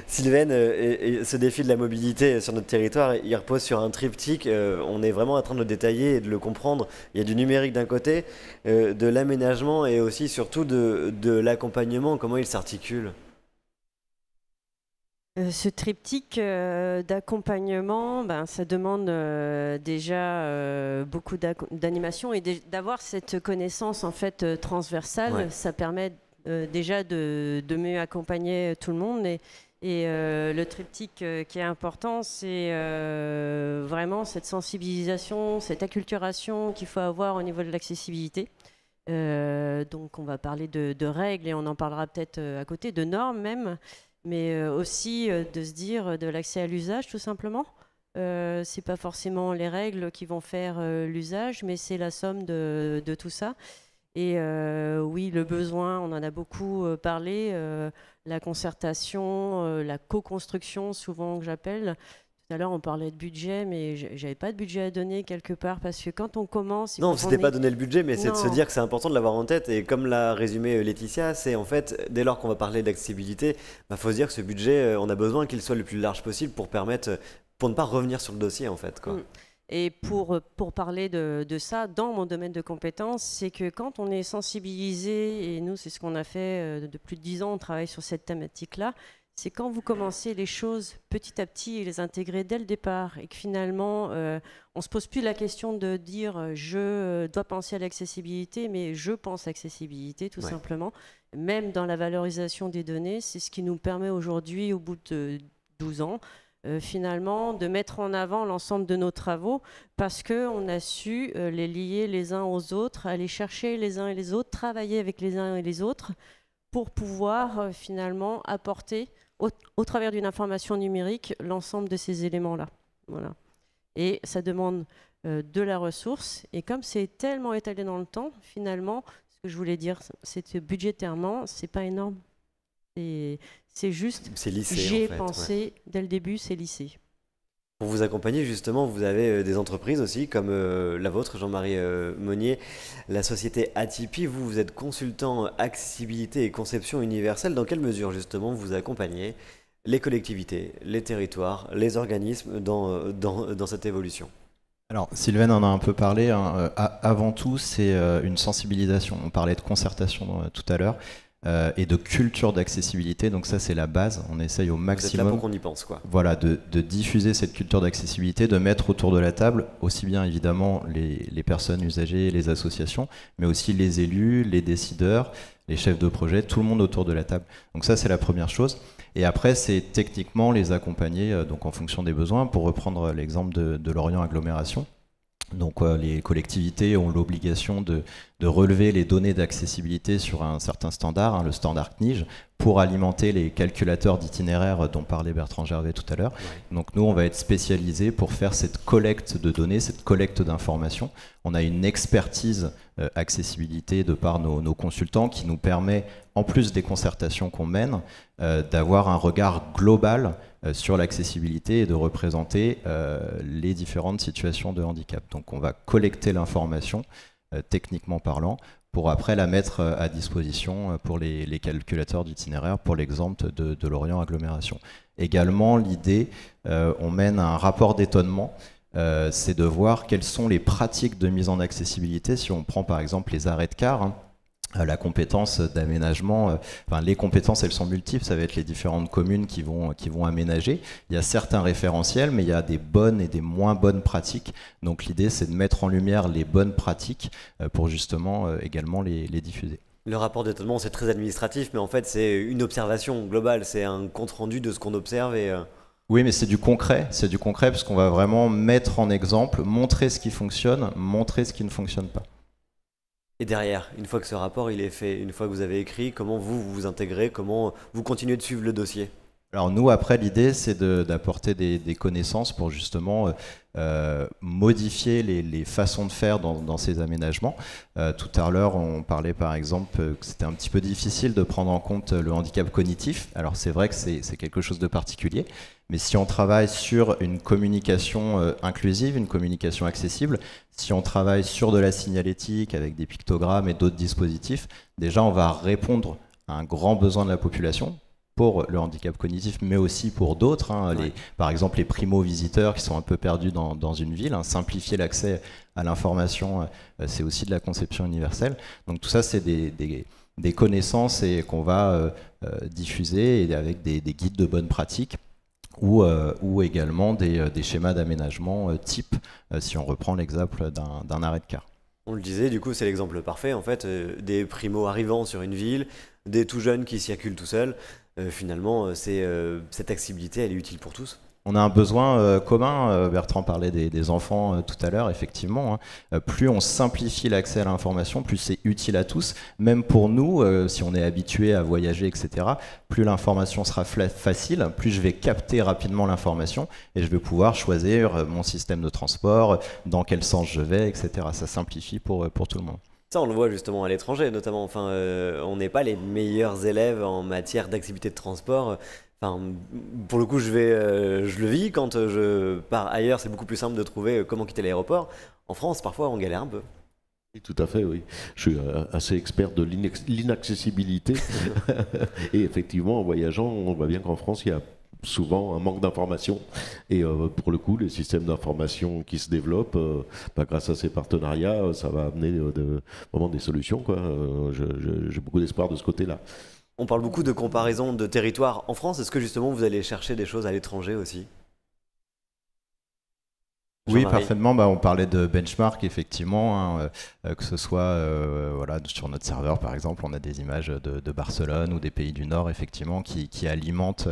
Sylvaine, ce défi de la mobilité sur notre territoire, il repose sur un triptyque. On est vraiment en train de le détailler et de le comprendre. Il y a du numérique d'un côté, de l'aménagement et aussi surtout de l'accompagnement. Comment il s'articule ? Ce triptyque d'accompagnement, ça demande déjà beaucoup d'animation et d'avoir cette connaissance en fait transversale. Ouais. Ça permet déjà de mieux accompagner tout le monde et le triptyque qui est important, c'est vraiment cette sensibilisation, cette acculturation qu'il faut avoir au niveau de l'accessibilité. Donc on va parler de règles et on en parlera peut-être à côté, de normes même, mais aussi de se dire de l'accès à l'usage tout simplement. C'est pas forcément les règles qui vont faire l'usage, mais c'est la somme de tout ça. Et oui, le besoin, on en a beaucoup parlé, la concertation, la co-construction, souvent que j'appelle. Tout à l'heure, on parlait de budget, mais j'avais pas de budget à donner quelque part, parce que quand on commence... Non, c'était pas donner le budget, mais c'est de se dire que c'est important de l'avoir en tête. Et comme l'a résumé Laetitia, c'est en fait, dès lors qu'on va parler d'accessibilité, faut se dire que ce budget, on a besoin qu'il soit le plus large possible pour ne pas revenir sur le dossier, en fait, quoi. Et pour parler de ça, dans mon domaine de compétences, c'est que quand on est sensibilisé, et nous c'est ce qu'on a fait de plus de 10 ans, on travaille sur cette thématique-là, c'est quand vous commencez les choses petit à petit et les intégrer dès le départ et que finalement on ne se pose plus la question de dire je dois penser à l'accessibilité, mais je pense accessibilité tout simplement. Même dans la valorisation des données, c'est ce qui nous permet aujourd'hui, au bout de 12 ans, finalement, de mettre en avant l'ensemble de nos travaux parce qu'on a su les lier les uns aux autres, aller chercher les uns et les autres, travailler avec les uns et les autres pour pouvoir finalement apporter au travers d'une information numérique l'ensemble de ces éléments-là. Voilà. Et ça demande de la ressource. Et comme c'est tellement étalé dans le temps, finalement, ce que je voulais dire, c'est que budgétairement, c'est pas énorme. C'est juste, j'ai pensé dès le début, c'est lissé. Pour vous accompagner, justement, vous avez des entreprises aussi, comme la vôtre, Jean-Marie Monnier, la société Atipi. Vous êtes consultant accessibilité et conception universelle. Dans quelle mesure, justement, vous accompagnez les collectivités, les territoires, les organismes dans cette évolution? Alors, Sylvain en a un peu parlé. Avant tout, c'est une sensibilisation. On parlait de concertation tout à l'heure. Et de culture d'accessibilité, donc ça c'est la base, on essaye au maximum. Vous êtes là pour qu'on y pense, quoi. Voilà, de diffuser cette culture d'accessibilité, de mettre autour de la table aussi bien évidemment les personnes usagées, les associations, mais aussi les élus, les décideurs, les chefs de projet, tout le monde autour de la table. Donc ça c'est la première chose. Et après c'est techniquement les accompagner donc en fonction des besoins. Pour reprendre l'exemple de Lorient Agglomération. Donc les collectivités ont l'obligation de relever les données d'accessibilité sur un certain standard, le standard CNIJ, pour alimenter les calculateurs d'itinéraires dont parlait Bertrand Gervais tout à l'heure. Ouais. Donc nous, on va être spécialisés pour faire cette collecte de données, cette collecte d'informations. On a une expertise accessibilité de par nos consultants qui nous permet, en plus des concertations qu'on mène, d'avoir un regard global sur l'accessibilité et de représenter les différentes situations de handicap. Donc on va collecter l'information, techniquement parlant, pour après la mettre à disposition pour les calculateurs d'itinéraire, pour l'exemple de Lorient Agglomération. Également, l'idée, on mène un rapport d'étonnement, c'est de voir quelles sont les pratiques de mise en accessibilité, si on prend par exemple les arrêts de car, la compétence d'aménagement, les compétences elles sont multiples, ça va être les différentes communes qui vont aménager. Il y a certains référentiels, mais il y a des bonnes et des moins bonnes pratiques. Donc l'idée c'est de mettre en lumière les bonnes pratiques pour justement également les diffuser. Le rapport d'étonnement c'est très administratif, mais en fait c'est une observation globale, c'est un compte-rendu de ce qu'on observe et... Oui, mais c'est du concret parce qu'on va vraiment mettre en exemple, montrer ce qui fonctionne, montrer ce qui ne fonctionne pas. Et derrière, une fois que ce rapport il est fait, une fois que vous avez écrit, comment vous intégrez, comment vous continuez de suivre le dossier? Alors nous, après, l'idée, c'est d'apporter des connaissances pour justement modifier les façons de faire dans ces aménagements. Tout à l'heure, on parlait par exemple que c'était un petit peu difficile de prendre en compte le handicap cognitif. Alors c'est vrai que c'est quelque chose de particulier, mais si on travaille sur une communication inclusive, une communication accessible, si on travaille sur de la signalétique avec des pictogrammes et d'autres dispositifs, déjà on va répondre à un grand besoin de la population, pour le handicap cognitif, mais aussi pour d'autres, par exemple les primo-visiteurs qui sont un peu perdus dans une ville, simplifier l'accès à l'information, c'est aussi de la conception universelle. Donc tout ça, c'est des connaissances et qu'on va diffuser et avec des guides de bonne pratique ou également des schémas d'aménagement type, si on reprend l'exemple d'un arrêt de car. On le disait, du coup, c'est l'exemple parfait, en fait, des primo-arrivants sur une ville, des tout jeunes qui circulent tout seuls. Finalement, cette accessibilité, elle est utile pour tous. On a un besoin commun, Bertrand parlait des enfants tout à l'heure, effectivement. Plus on simplifie l'accès à l'information, plus c'est utile à tous. Même pour nous, si on est habitué à voyager, etc., plus l'information sera facile, plus je vais capter rapidement l'information et je vais pouvoir choisir mon système de transport, dans quel sens je vais, etc. Ça simplifie pour tout le monde. Ça, on le voit justement à l'étranger, notamment. Enfin, on n'est pas les meilleurs élèves en matière d'accessibilité de transport. Enfin, pour le coup, je le vis quand je pars ailleurs. C'est beaucoup plus simple de trouver comment quitter l'aéroport. En France, parfois, on galère un peu. Oui, tout à fait, oui. Je suis assez expert de l'inaccessibilité. Et effectivement, en voyageant, on voit bien qu'en France, il y a souvent un manque d'informations et pour le coup les systèmes d'information qui se développent grâce à ces partenariats ça va amener vraiment des solutions quoi. J'ai beaucoup d'espoir de ce côté-là. On parle beaucoup de comparaison de territoires en France. Est-ce que justement vous allez chercher des choses à l'étranger aussi? Oui, parfaitement. On parlait de benchmark, effectivement, hein, que ce soit voilà, sur notre serveur, par exemple, on a des images de Barcelone ou des pays du Nord, effectivement, qui alimentent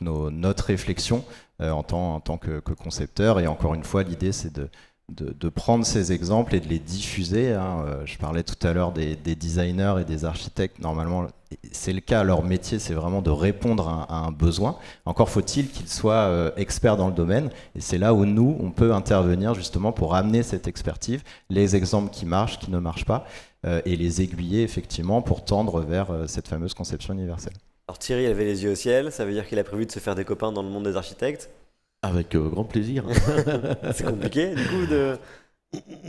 notre réflexion en tant que concepteur. Et encore une fois, l'idée, c'est de prendre ces exemples et de les diffuser. Hein. Je parlais tout à l'heure des designers et des architectes. Normalement, c'est le cas. Leur métier, c'est vraiment de répondre à un besoin. Encore faut-il qu'ils soient experts dans le domaine. Et c'est là où nous, on peut intervenir justement pour amener cette expertise, les exemples qui marchent, qui ne marchent pas, et les aiguiller effectivement pour tendre vers cette fameuse conception universelle. Alors Thierry avait les yeux au ciel. Ça veut dire qu'il a prévu de se faire des copains dans le monde des architectes? Avec grand plaisir. C'est compliqué du coup de...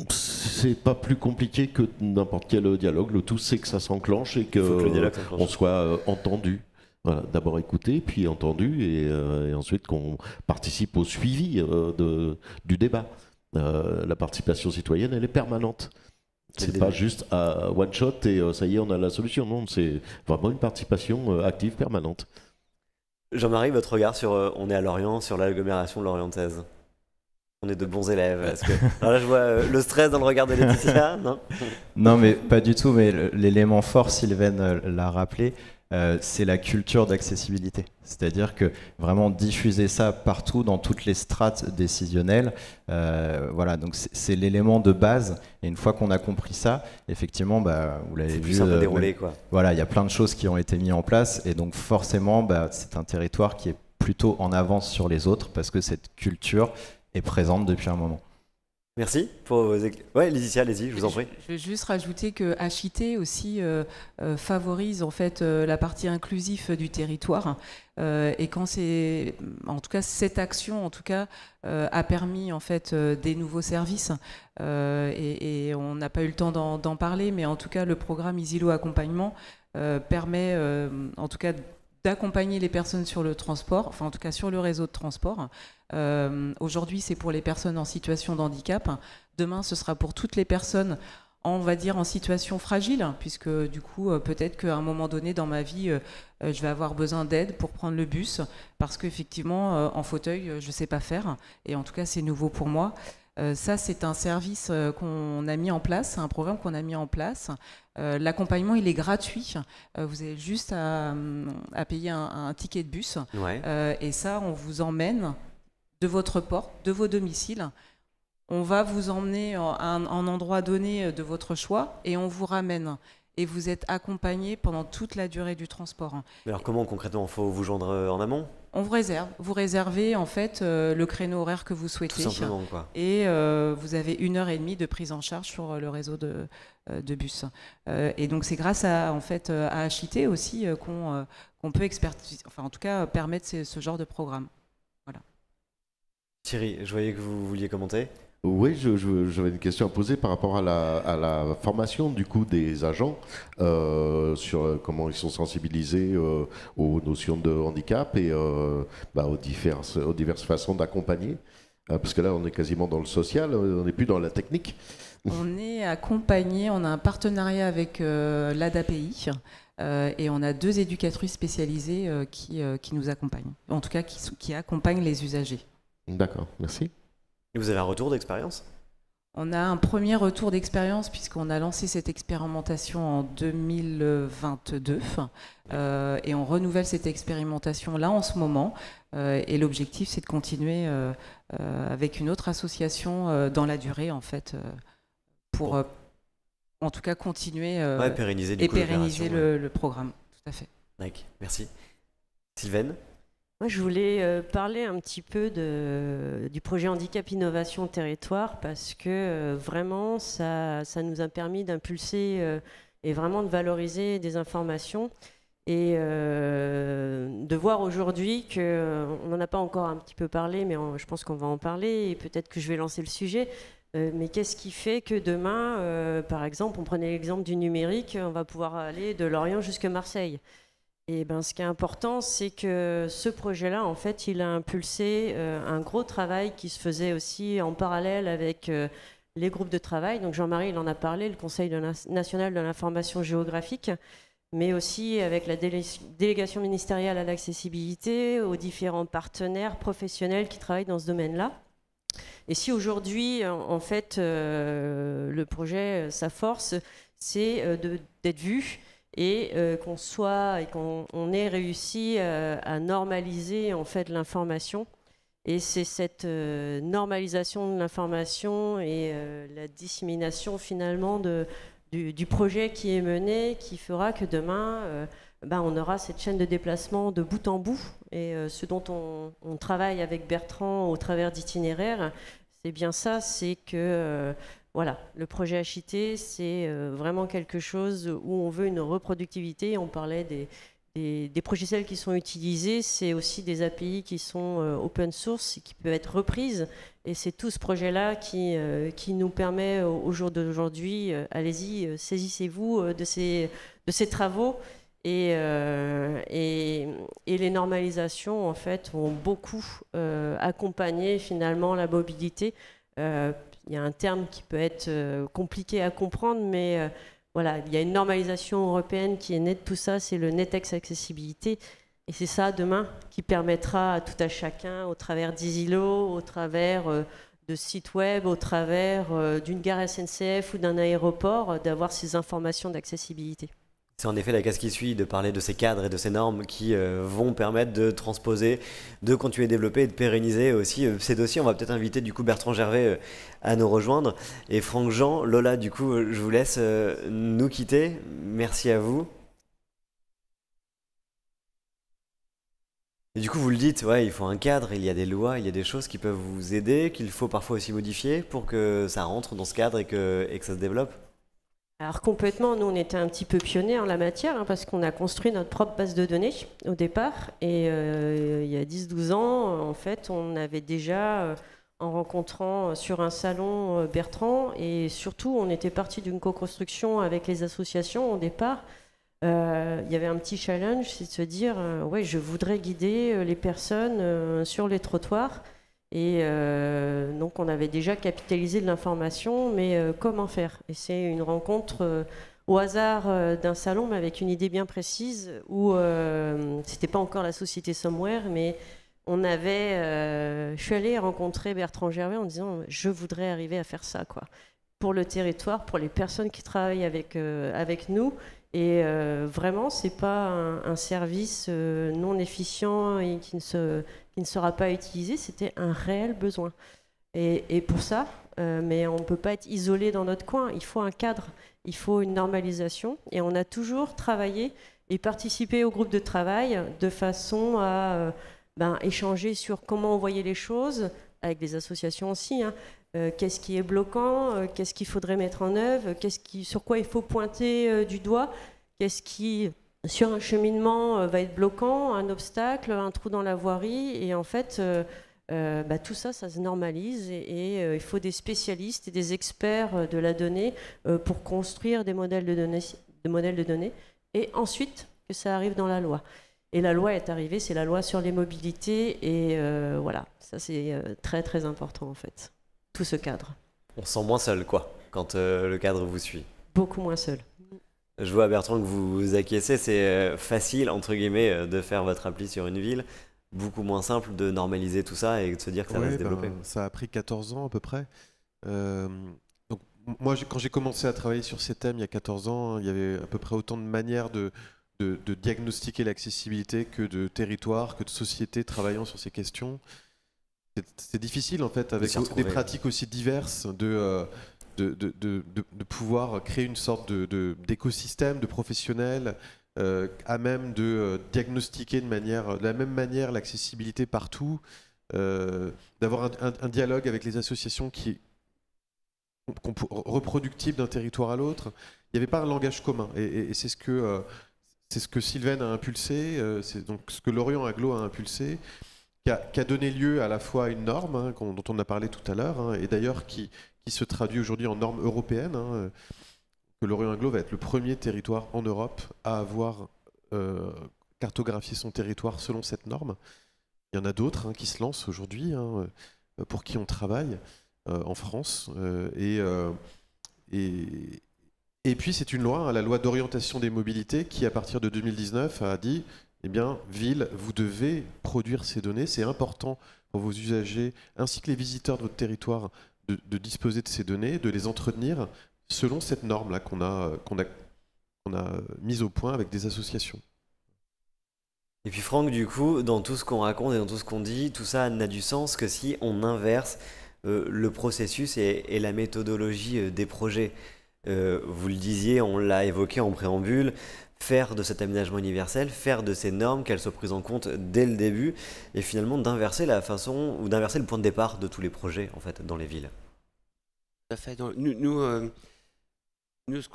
C'est pas plus compliqué que n'importe quel dialogue. Le tout, c'est que ça s'enclenche et qu'on soit entendu. Voilà, d'abord écouté, puis entendu, et ensuite qu'on participe au suivi du débat. La participation citoyenne, elle est permanente. C'est pas juste à one shot et ça y est, on a la solution. Non, c'est vraiment une participation active permanente. Jean-Marie, votre regard sur, on est à Lorient, sur l'agglomération lorientaise. On est de bons élèves. Alors là, je vois le stress dans le regard de Laetitia, non? Non, mais pas du tout. Mais l'élément fort, Sylvaine l'a rappelé, c'est la culture d'accessibilité. C'est-à-dire que vraiment diffuser ça partout, dans toutes les strates décisionnelles, voilà, donc c'est l'élément de base. Et une fois qu'on a compris ça, effectivement, vous l'avez vu, voilà, il y a plein de choses qui ont été mises en place. Et donc forcément, c'est un territoire qui est plutôt en avance sur les autres parce que cette culture est présente depuis un moment. Merci pour vos... Ouais, Laetitia, allez-y, je vous en prie. Je veux juste rajouter que HIT aussi favorise en fait la partie inclusive du territoire et quand c'est, en tout cas cette action en tout cas a permis en fait des nouveaux services et on n'a pas eu le temps d'en parler, mais en tout cas le programme Isilo Accompagnement permet en tout cas d'accompagner les personnes sur le transport, enfin en tout cas sur le réseau de transport. Aujourd'hui, c'est pour les personnes en situation de handicap. Demain, ce sera pour toutes les personnes, on va dire, en situation fragile, puisque du coup, peut-être qu'à un moment donné dans ma vie, je vais avoir besoin d'aide pour prendre le bus, parce qu'effectivement, en fauteuil, je ne sais pas faire. Et en tout cas, c'est nouveau pour moi. Ça, c'est un service qu'on a mis en place, un programme qu'on a mis en place. L'accompagnement, il est gratuit. Vous avez juste à payer un ticket de bus. Ouais. Et ça, on vous emmène de votre porte, de vos domiciles. On va vous emmener à un endroit donné de votre choix et on vous ramène. Et vous êtes accompagné pendant toute la durée du transport. Mais alors comment concrètement, faut vous joindre en amont? On vous réserve. Vous réservez en fait le créneau horaire que vous souhaitez. Tout simplement, quoi. Et vous avez 1h30 de prise en charge sur le réseau de bus. Et donc c'est grâce à HIT aussi qu'on peut expertiser, enfin en tout cas permettre ce genre de programme. Voilà. Thierry, je voyais que vous vouliez commenter. Oui, j'avais une question à poser par rapport à la formation du coup des agents sur comment ils sont sensibilisés aux notions de handicap et aux diverses façons d'accompagner. Parce que là, on est quasiment dans le social, on n'est plus dans la technique. On est accompagné, on a un partenariat avec l'ADAPI et on a 2 éducatrices spécialisées qui nous accompagnent, en tout cas qui accompagnent les usagers. D'accord, merci. Et vous avez un retour d'expérience? On a un premier retour d'expérience puisqu'on a lancé cette expérimentation en 2022 et on renouvelle cette expérimentation là en ce moment et l'objectif c'est de continuer avec une autre association dans la durée en fait pour en tout cas continuer pérenniser le programme. Tout à fait. D'accord, merci. Sylvaine? Moi, je voulais parler un petit peu du projet Handicap Innovation Territoire parce que vraiment, ça nous a permis d'impulser et vraiment de valoriser des informations et de voir aujourd'hui qu'on n'en a pas encore un petit peu parlé, mais je pense qu'on va en parler et peut-être que je vais lancer le sujet. Mais qu'est-ce qui fait que demain, par exemple, on prenait l'exemple du numérique, on va pouvoir aller de Lorient jusqu'à Marseille. Et ce qui est important, c'est que ce projet-là, en fait, il a impulsé un gros travail qui se faisait aussi en parallèle avec les groupes de travail. Donc Jean-Marie, il en a parlé, le Conseil national de l'information géographique. mais aussi avec la délégation ministérielle à l'accessibilité, aux différents partenaires professionnels qui travaillent dans ce domaine-là. Et si aujourd'hui, en fait, le projet, sa force, c'est d'être vu et qu'on ait réussi à normaliser en fait l'information. Et c'est cette normalisation de l'information et la dissémination finalement du projet qui est mené qui fera que demain, on aura cette chaîne de déplacement de bout en bout. Et ce dont on travaille avec Bertrand au travers d'itinéraires, c'est bien ça, c'est que voilà, le projet HIT, c'est vraiment quelque chose où on veut une reproductivité. On parlait des logiciels qui sont utilisés, c'est aussi des API qui sont open source et qui peuvent être reprises. Et c'est tout ce projet-là qui nous permet au jour d'aujourd'hui, allez-y, saisissez-vous de ces travaux. Et les normalisations, en fait, ont beaucoup accompagné finalement la mobilité. Il y a un terme qui peut être compliqué à comprendre, mais voilà, il y a une normalisation européenne qui est née de tout ça, c'est le NetEx Accessibilité. Et c'est ça, demain, qui permettra à tout à chacun, au travers d'Easylo, au travers de sites web, au travers d'une gare SNCF ou d'un aéroport, d'avoir ces informations d'accessibilité. C'est en effet la case qui suit de parler de ces cadres et de ces normes qui vont permettre de transposer, de continuer à développer et de pérenniser aussi ces dossiers. On va peut-être inviter du coup Bertrand Gervais à nous rejoindre. Et Franck Jean, Lola, du coup, je vous laisse nous quitter. Merci à vous. Et du coup, vous le dites, ouais, il faut un cadre, il y a des lois, il y a des choses qui peuvent vous aider, qu'il faut parfois aussi modifier pour que ça rentre dans ce cadre et que ça se développe. Alors complètement, nous on était un petit peu pionniers en la matière parce qu'on a construit notre propre base de données au départ et il y a 10-12 ans, en fait, on avait déjà, en rencontrant sur un salon Bertrand et surtout on était parti d'une co-construction avec les associations au départ, il y avait un petit challenge, c'est de se dire ouais, je voudrais guider les personnes sur les trottoirs. Et donc on avait déjà capitalisé de l'information, mais comment faire? Et c'est une rencontre au hasard d'un salon, mais avec une idée bien précise, où c'était pas encore la société Somewhere, mais je suis allée rencontrer Bertrand Gervais en disant je voudrais arriver à faire ça, quoi, pour le territoire, pour les personnes qui travaillent avec nous. Et vraiment, c'est pas un service non efficient et qui ne sera pas utilisé, c'était un réel besoin. Et pour ça, mais on ne peut pas être isolé dans notre coin, il faut un cadre, il faut une normalisation. Et on a toujours travaillé et participé au groupe de travail de façon à échanger sur comment on voyait les choses, avec des associations aussi, qu'est-ce qui est bloquant, qu'est-ce qu'il faudrait mettre en œuvre, sur quoi il faut pointer du doigt, qu'est-ce qui, sur un cheminement, va être bloquant, un obstacle, un trou dans la voirie. Et en fait, tout ça, ça se normalise et il faut des spécialistes et des experts de la donnée pour construire des modèles de données et ensuite que ça arrive dans la loi. Et la loi est arrivée, c'est la loi sur les mobilités et voilà, ça c'est très très important en fait. Tout ce cadre. On se sent moins seul, quoi, quand le cadre vous suit. Beaucoup moins seul. Je vois, Bertrand, que vous acquiescez. C'est facile, entre guillemets, de faire votre appli sur une ville. Beaucoup moins simple de normaliser tout ça et de se dire que ça va se développer. Ça a pris 14 ans à peu près. Donc, moi, quand j'ai commencé à travailler sur ces thèmes il y a 14 ans, il y avait à peu près autant de manières de diagnostiquer l'accessibilité que de territoires, que de sociétés travaillant sur ces questions. C'est difficile en fait avec des pratiques aussi diverses de pouvoir créer une sorte d'écosystème de professionnels à même de diagnostiquer de la même manière l'accessibilité partout, d'avoir un dialogue avec les associations reproductibles d'un territoire à l'autre. Il n'y avait pas un langage commun et c'est ce que Sylvaine a impulsé, c'est donc ce que Lorient Agglo a impulsé. Qui a donné lieu à la fois à une norme dont on a parlé tout à l'heure, et d'ailleurs qui se traduit aujourd'hui en norme européenne, que Lorient Agglo va être le premier territoire en Europe à avoir cartographié son territoire selon cette norme. Il y en a d'autres qui se lancent aujourd'hui, pour qui on travaille en France. Et Et puis c'est une loi, la loi d'orientation des mobilités, qui à partir de 2019 a dit, eh bien, ville, vous devez produire ces données, c'est important pour vos usagers, ainsi que les visiteurs de votre territoire, de disposer de ces données, de les entretenir selon cette norme-là qu'on a mise au point avec des associations. Et puis Franck, du coup, dans tout ce qu'on raconte et dans tout ce qu'on dit, tout ça n'a du sens que si on inverse le processus et la méthodologie des projets. Vous le disiez, on l'a évoqué en préambule, faire de cet aménagement universel, faire de ces normes, qu'elles soient prises en compte dès le début, et finalement d'inverser la façon, ou d'inverser le point de départ de tous les projets, en fait, dans les villes. Tout à fait. Nous,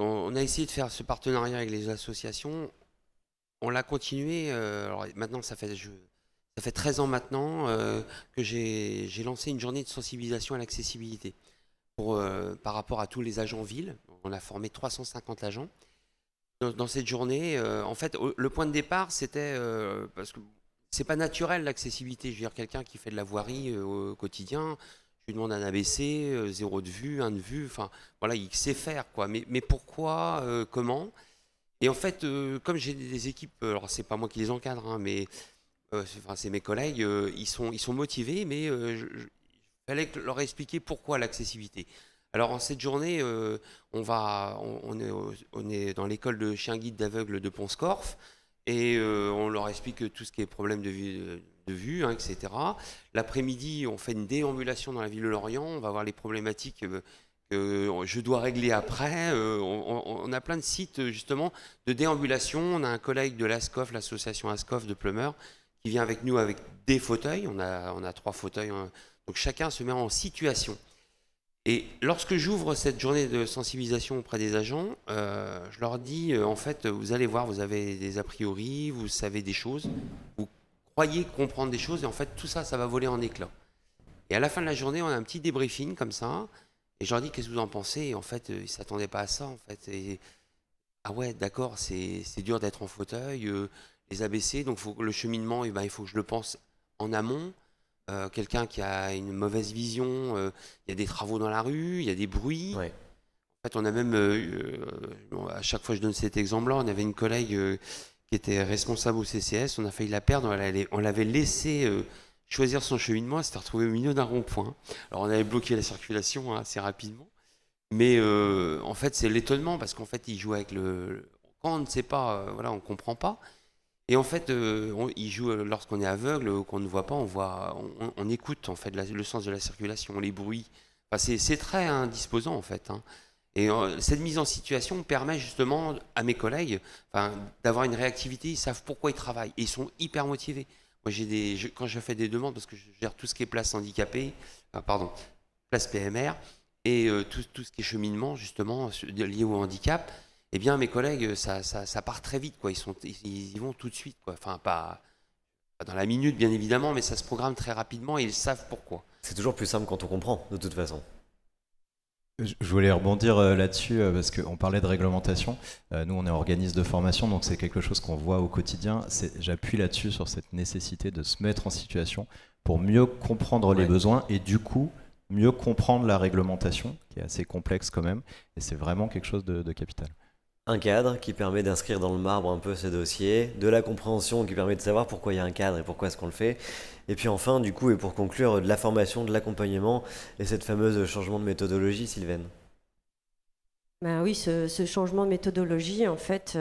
on a essayé de faire ce partenariat avec les associations. On l'a continué. Alors maintenant, ça fait 13 ans maintenant que j'ai lancé une journée de sensibilisation à l'accessibilité par rapport à tous les agents ville. On a formé 350 agents. Dans cette journée, en fait, le point de départ, c'était parce que c'est pas naturel l'accessibilité. Je veux dire, quelqu'un qui fait de la voirie au quotidien, je lui demande un ABC, 0 de vue, 1 de vue, enfin voilà, il sait faire quoi. Mais pourquoi, comment? Et en fait, comme j'ai des équipes, alors c'est pas moi qui les encadre, hein, mais c'est mes collègues, ils sont motivés, mais il fallait leur expliquer pourquoi l'accessibilité. Alors en cette journée, on est dans l'école de chien guide d'aveugles de Pont-Scorff et on leur explique tout ce qui est problème de vue, hein, etc. L'après-midi, on fait une déambulation dans la ville de Lorient, on va voir les problématiques que je dois régler après. On a plein de sites justement de déambulation. On a un collègue de l'ASCOF, l'association ASCOF de Plumeur, qui vient avec nous avec des fauteuils. On a 3 fauteuils, hein. Donc chacun se met en situation. Et lorsque j'ouvre cette journée de sensibilisation auprès des agents, je leur dis, en fait, vous allez voir, vous avez des a priori, vous savez des choses, vous croyez comprendre des choses, et en fait, tout ça, ça va voler en éclats. Et à la fin de la journée, on a un petit débriefing comme ça, et je leur dis, qu'est-ce que vous en pensez? Et en fait, ils ne s'attendaient pas à ça, en fait. Et, ah ouais, d'accord, c'est dur d'être en fauteuil, les ABC, donc le cheminement, et ben, il faut que je le pense en amont. Quelqu'un qui a une mauvaise vision, il y a des travaux dans la rue, il y a des bruits. Ouais. En fait, on a même, à chaque fois que je donne cet exemple-là, on avait une collègue qui était responsable au CCS, on a failli la perdre, on l'avait laissé choisir son cheminement, elle s'était retrouvée au milieu d'un rond-point. Alors on avait bloqué la circulation assez rapidement, mais en fait c'est l'étonnement, parce qu'en fait il joue avec quand on ne sait pas, voilà, on ne comprend pas. Et en fait, il joue lorsqu'on est aveugle ou qu'on ne voit pas, on écoute en fait le sens de la circulation, les bruits. Enfin, c'est très indisposant en fait. Hein. Et cette mise en situation permet justement à mes collègues d'avoir une réactivité. Ils savent pourquoi ils travaillent et ils sont hyper motivés. Moi, quand je fais des demandes, parce que je gère tout ce qui est place handicapée, place PMR et tout ce qui est cheminement justement lié au handicap. Eh bien, mes collègues, ça part très vite, quoi. Ils y vont tout de suite, quoi. Enfin, pas dans la minute, bien évidemment, mais ça se programme très rapidement et ils savent pourquoi. C'est toujours plus simple quand on comprend, de toute façon. Je voulais rebondir là-dessus parce qu'on parlait de réglementation. Nous, on est organisme de formation, donc c'est quelque chose qu'on voit au quotidien. J'appuie là-dessus sur cette nécessité de se mettre en situation pour mieux comprendre les besoins et du coup mieux comprendre la réglementation, qui est assez complexe quand même. Et c'est vraiment quelque chose de capital. Un cadre qui permet d'inscrire dans le marbre un peu ce dossier, de la compréhension qui permet de savoir pourquoi il y a un cadre et pourquoi est-ce qu'on le fait, et puis enfin, du coup, et pour conclure, de la formation, de l'accompagnement, et cette fameuse changement de méthodologie, Sylvaine. Ben oui, ce changement de méthodologie, en fait,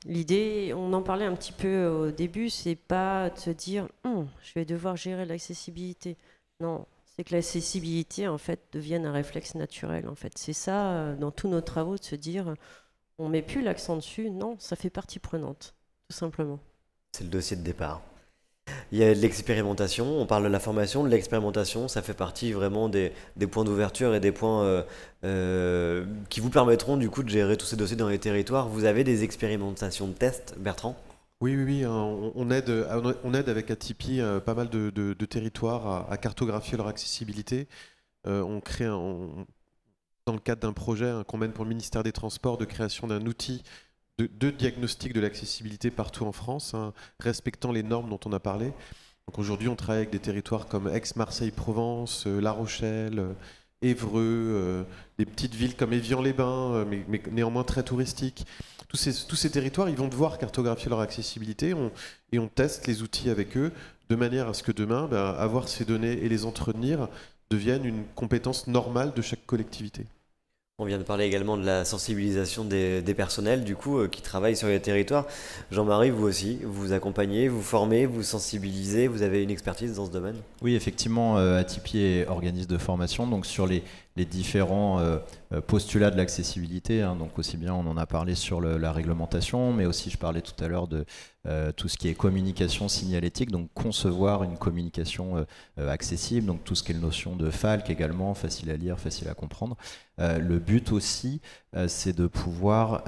l'idée, on en parlait un petit peu au début, c'est pas de se dire « je vais devoir gérer l'accessibilité ». Non. C'est que l'accessibilité, en fait, devienne un réflexe naturel. En fait, c'est ça, dans tous nos travaux, de se dire, on met plus l'accent dessus. Non, ça fait partie prenante, tout simplement. C'est le dossier de départ. Il y a de l'expérimentation. On parle de la formation, de l'expérimentation. Ça fait partie vraiment des points d'ouverture et des points qui vous permettront du coup de gérer tous ces dossiers dans les territoires. Vous avez des expérimentations de tests, Bertrand ? Oui, on aide avec Atipi pas mal de territoires à cartographier leur accessibilité. On crée, dans le cadre d'un projet qu'on mène pour le ministère des Transports, de création d'un outil de diagnostic de l'accessibilité partout en France, respectant les normes dont on a parlé. Donc aujourd'hui, on travaille avec des territoires comme Aix, Marseille, Provence, La Rochelle Évreux, des petites villes comme Évian-les-Bains, mais néanmoins très touristiques. Tous ces territoires, ils vont devoir cartographier leur accessibilité et on teste les outils avec eux de manière à ce que demain, avoir ces données et les entretenir deviennent une compétence normale de chaque collectivité. On vient de parler également de la sensibilisation des personnels du coup qui travaillent sur les territoires. Jean-Marie, vous aussi, vous accompagnez, vous formez, vous sensibilisez, vous avez une expertise dans ce domaine? Oui, effectivement, Atipi est organisme de formation, donc sur les différents postulats de l'accessibilité, hein, donc aussi bien on en a parlé sur la réglementation, mais aussi je parlais tout à l'heure de tout ce qui est communication signalétique, donc concevoir une communication accessible, donc tout ce qui est la notion de FALC également, facile à lire, facile à comprendre. Le but aussi, c'est de pouvoir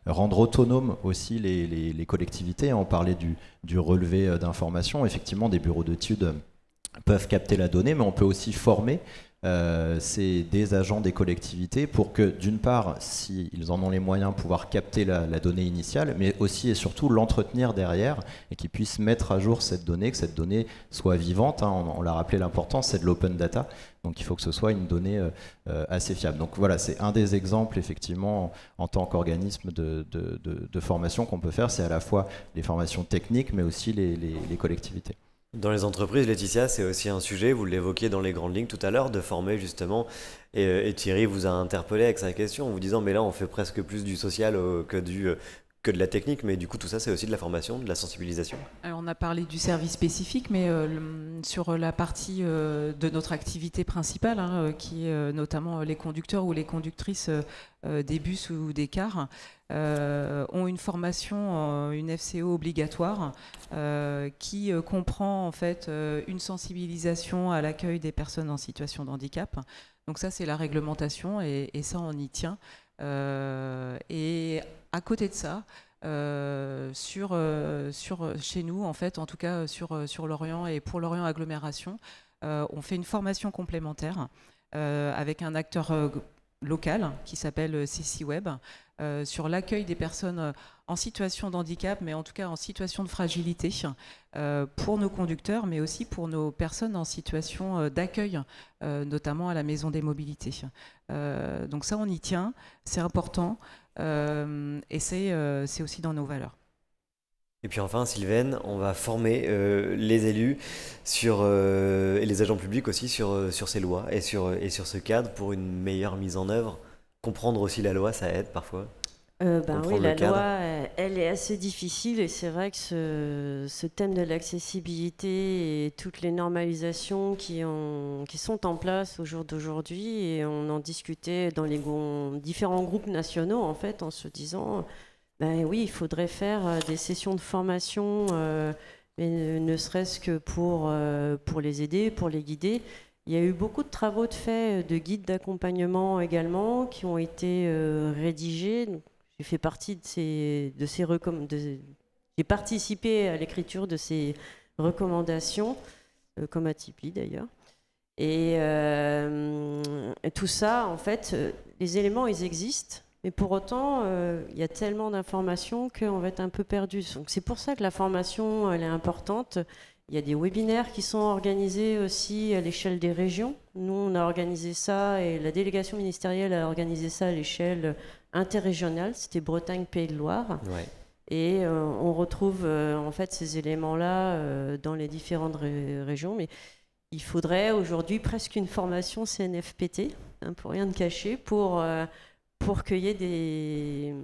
rendre autonome aussi les collectivités. On parlait du relevé d'informations. Effectivement, des bureaux d'études peuvent capter la donnée, mais on peut aussi former des agents des collectivités pour que, d'une part, s'ils en ont les moyens, pouvoir capter la donnée initiale, mais aussi et surtout l'entretenir derrière et qu'ils puissent mettre à jour cette donnée, que cette donnée soit vivante. Hein. On l'a rappelé, l'importance, c'est de l'open data. Donc il faut que ce soit une donnée assez fiable. Donc voilà, c'est un des exemples, effectivement, en tant qu'organisme de formation qu'on peut faire. C'est à la fois les formations techniques, mais aussi les collectivités. Dans les entreprises, Laetitia, c'est aussi un sujet, vous l'évoquiez dans les grandes lignes tout à l'heure, de former justement, et Thierry vous a interpellé avec sa question en vous disant mais là on fait presque plus du social que de la technique, mais du coup tout ça c'est aussi de la formation, de la sensibilisation. Alors, on a parlé du service spécifique, mais sur la partie de notre activité principale, hein, qui est notamment les conducteurs ou les conductrices des bus ou des cars, ont une formation, une FCO obligatoire, qui comprend en fait une sensibilisation à l'accueil des personnes en situation de handicap. Donc ça c'est la réglementation et ça on y tient. Et à côté de ça, chez nous, en fait, en tout cas sur Lorient et pour Lorient Agglomération, on fait une formation complémentaire avec un acteur local qui s'appelle CC Web sur l'accueil des personnes en situation de handicap, mais en tout cas en situation de fragilité pour nos conducteurs, mais aussi pour nos personnes en situation d'accueil, notamment à la Maison des Mobilités. Donc ça, on y tient, c'est important et c'est aussi dans nos valeurs. Et puis enfin, Sylvaine, on va former les élus et les agents publics aussi sur ces lois et sur ce cadre pour une meilleure mise en œuvre. Comprendre aussi la loi, ça aide parfois. Oui, la loi, elle est assez difficile et c'est vrai que ce thème de l'accessibilité et toutes les normalisations qui sont en place au jour d'aujourd'hui, et on en discutait dans les différents groupes nationaux en fait, en se disant oui, il faudrait faire des sessions de formation, mais ne serait-ce que pour les aider, pour les guider. Il y a eu beaucoup de travaux de fait de guides d'accompagnement également qui ont été rédigés. J'ai fait partie j'ai participé à l'écriture de ces recommandations, comme Atipi d'ailleurs. Et tout ça, en fait, les éléments, ils existent, mais pour autant, il y a tellement d'informations qu'on va être un peu perdu. Donc c'est pour ça que la formation, elle est importante. Il y a des webinaires qui sont organisés aussi à l'échelle des régions. Nous, on a organisé ça, et la délégation ministérielle a organisé ça à l'échelle interrégionale. C'était Bretagne-Pays de Loire. Ouais. Et on retrouve en fait ces éléments-là dans les différentes régions. Mais il faudrait aujourd'hui presque une formation CNFPT, hein, pour rien de cacher, pour qu'il y ait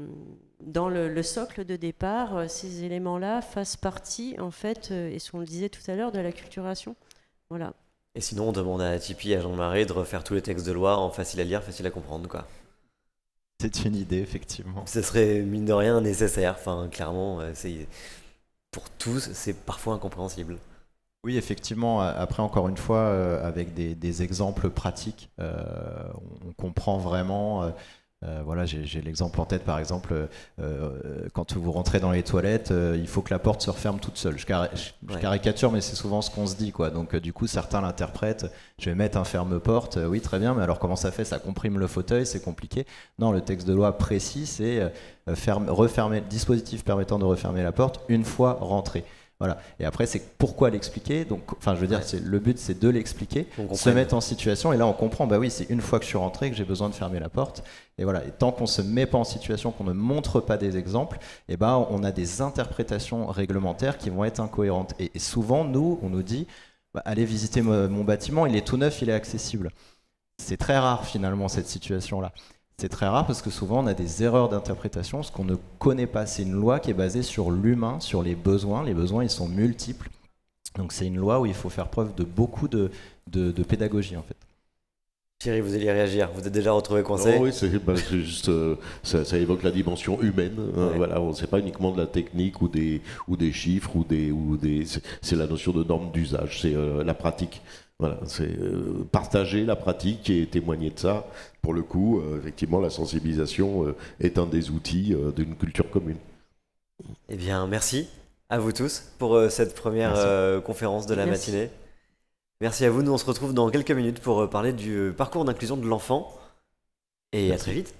dans le socle de départ, ces éléments-là fassent partie, en fait, et ce qu'on le disait tout à l'heure, de l'acculturation. Voilà. Et sinon, on demande à Atipi et à Jean-Marie de refaire tous les textes de loi en facile à lire, facile à comprendre, quoi. C'est une idée, effectivement. Ce serait, mine de rien, nécessaire. Enfin, clairement, pour tous, c'est parfois incompréhensible. Oui, effectivement. Après, encore une fois, avec des exemples pratiques, on comprend vraiment... voilà, j'ai l'exemple en tête, par exemple, quand vous rentrez dans les toilettes, il faut que la porte se referme toute seule. Je caricature, mais c'est souvent ce qu'on se dit, quoi. Donc du coup, certains l'interprètent, je vais mettre un ferme-porte, oui, très bien, mais alors comment ça fait? Ça comprime le fauteuil, c'est compliqué. Non, le texte de loi précis, c'est refermer le dispositif permettant de refermer la porte une fois rentré. Voilà. Et après, c'est pourquoi l'expliquer. Donc, enfin, je veux dire, le but, c'est de l'expliquer, se mettre en situation. Et là, on comprend, bah oui, c'est une fois que je suis rentré que j'ai besoin de fermer la porte. Et voilà. Et tant qu'on se met pas en situation, qu'on ne montre pas des exemples, et ben, on a des interprétations réglementaires qui vont être incohérentes. Et souvent, nous, on nous dit, bah, allez visiter mon bâtiment, il est tout neuf, il est accessible. C'est très rare, finalement, cette situation-là. C'est très rare parce que souvent on a des erreurs d'interprétation, ce qu'on ne connaît pas. C'est une loi qui est basée sur l'humain, sur les besoins. Les besoins, ils sont multiples. Donc c'est une loi où il faut faire preuve de beaucoup de pédagogie en fait. Thierry, vous allez réagir. Vous êtes déjà retrouvé coincé? Oui, c'est juste, ça évoque la dimension humaine. Hein, voilà, on ne sait pas uniquement de la technique ou des chiffres c'est la notion de norme d'usage, c'est la pratique. Voilà, c'est partager la pratique et témoigner de ça. Pour le coup, effectivement, la sensibilisation est un des outils d'une culture commune. Eh bien, merci à vous tous pour cette première conférence de la matinée. Merci à vous. Nous, on se retrouve dans quelques minutes pour parler du parcours d'inclusion de l'enfant. Et à très vite.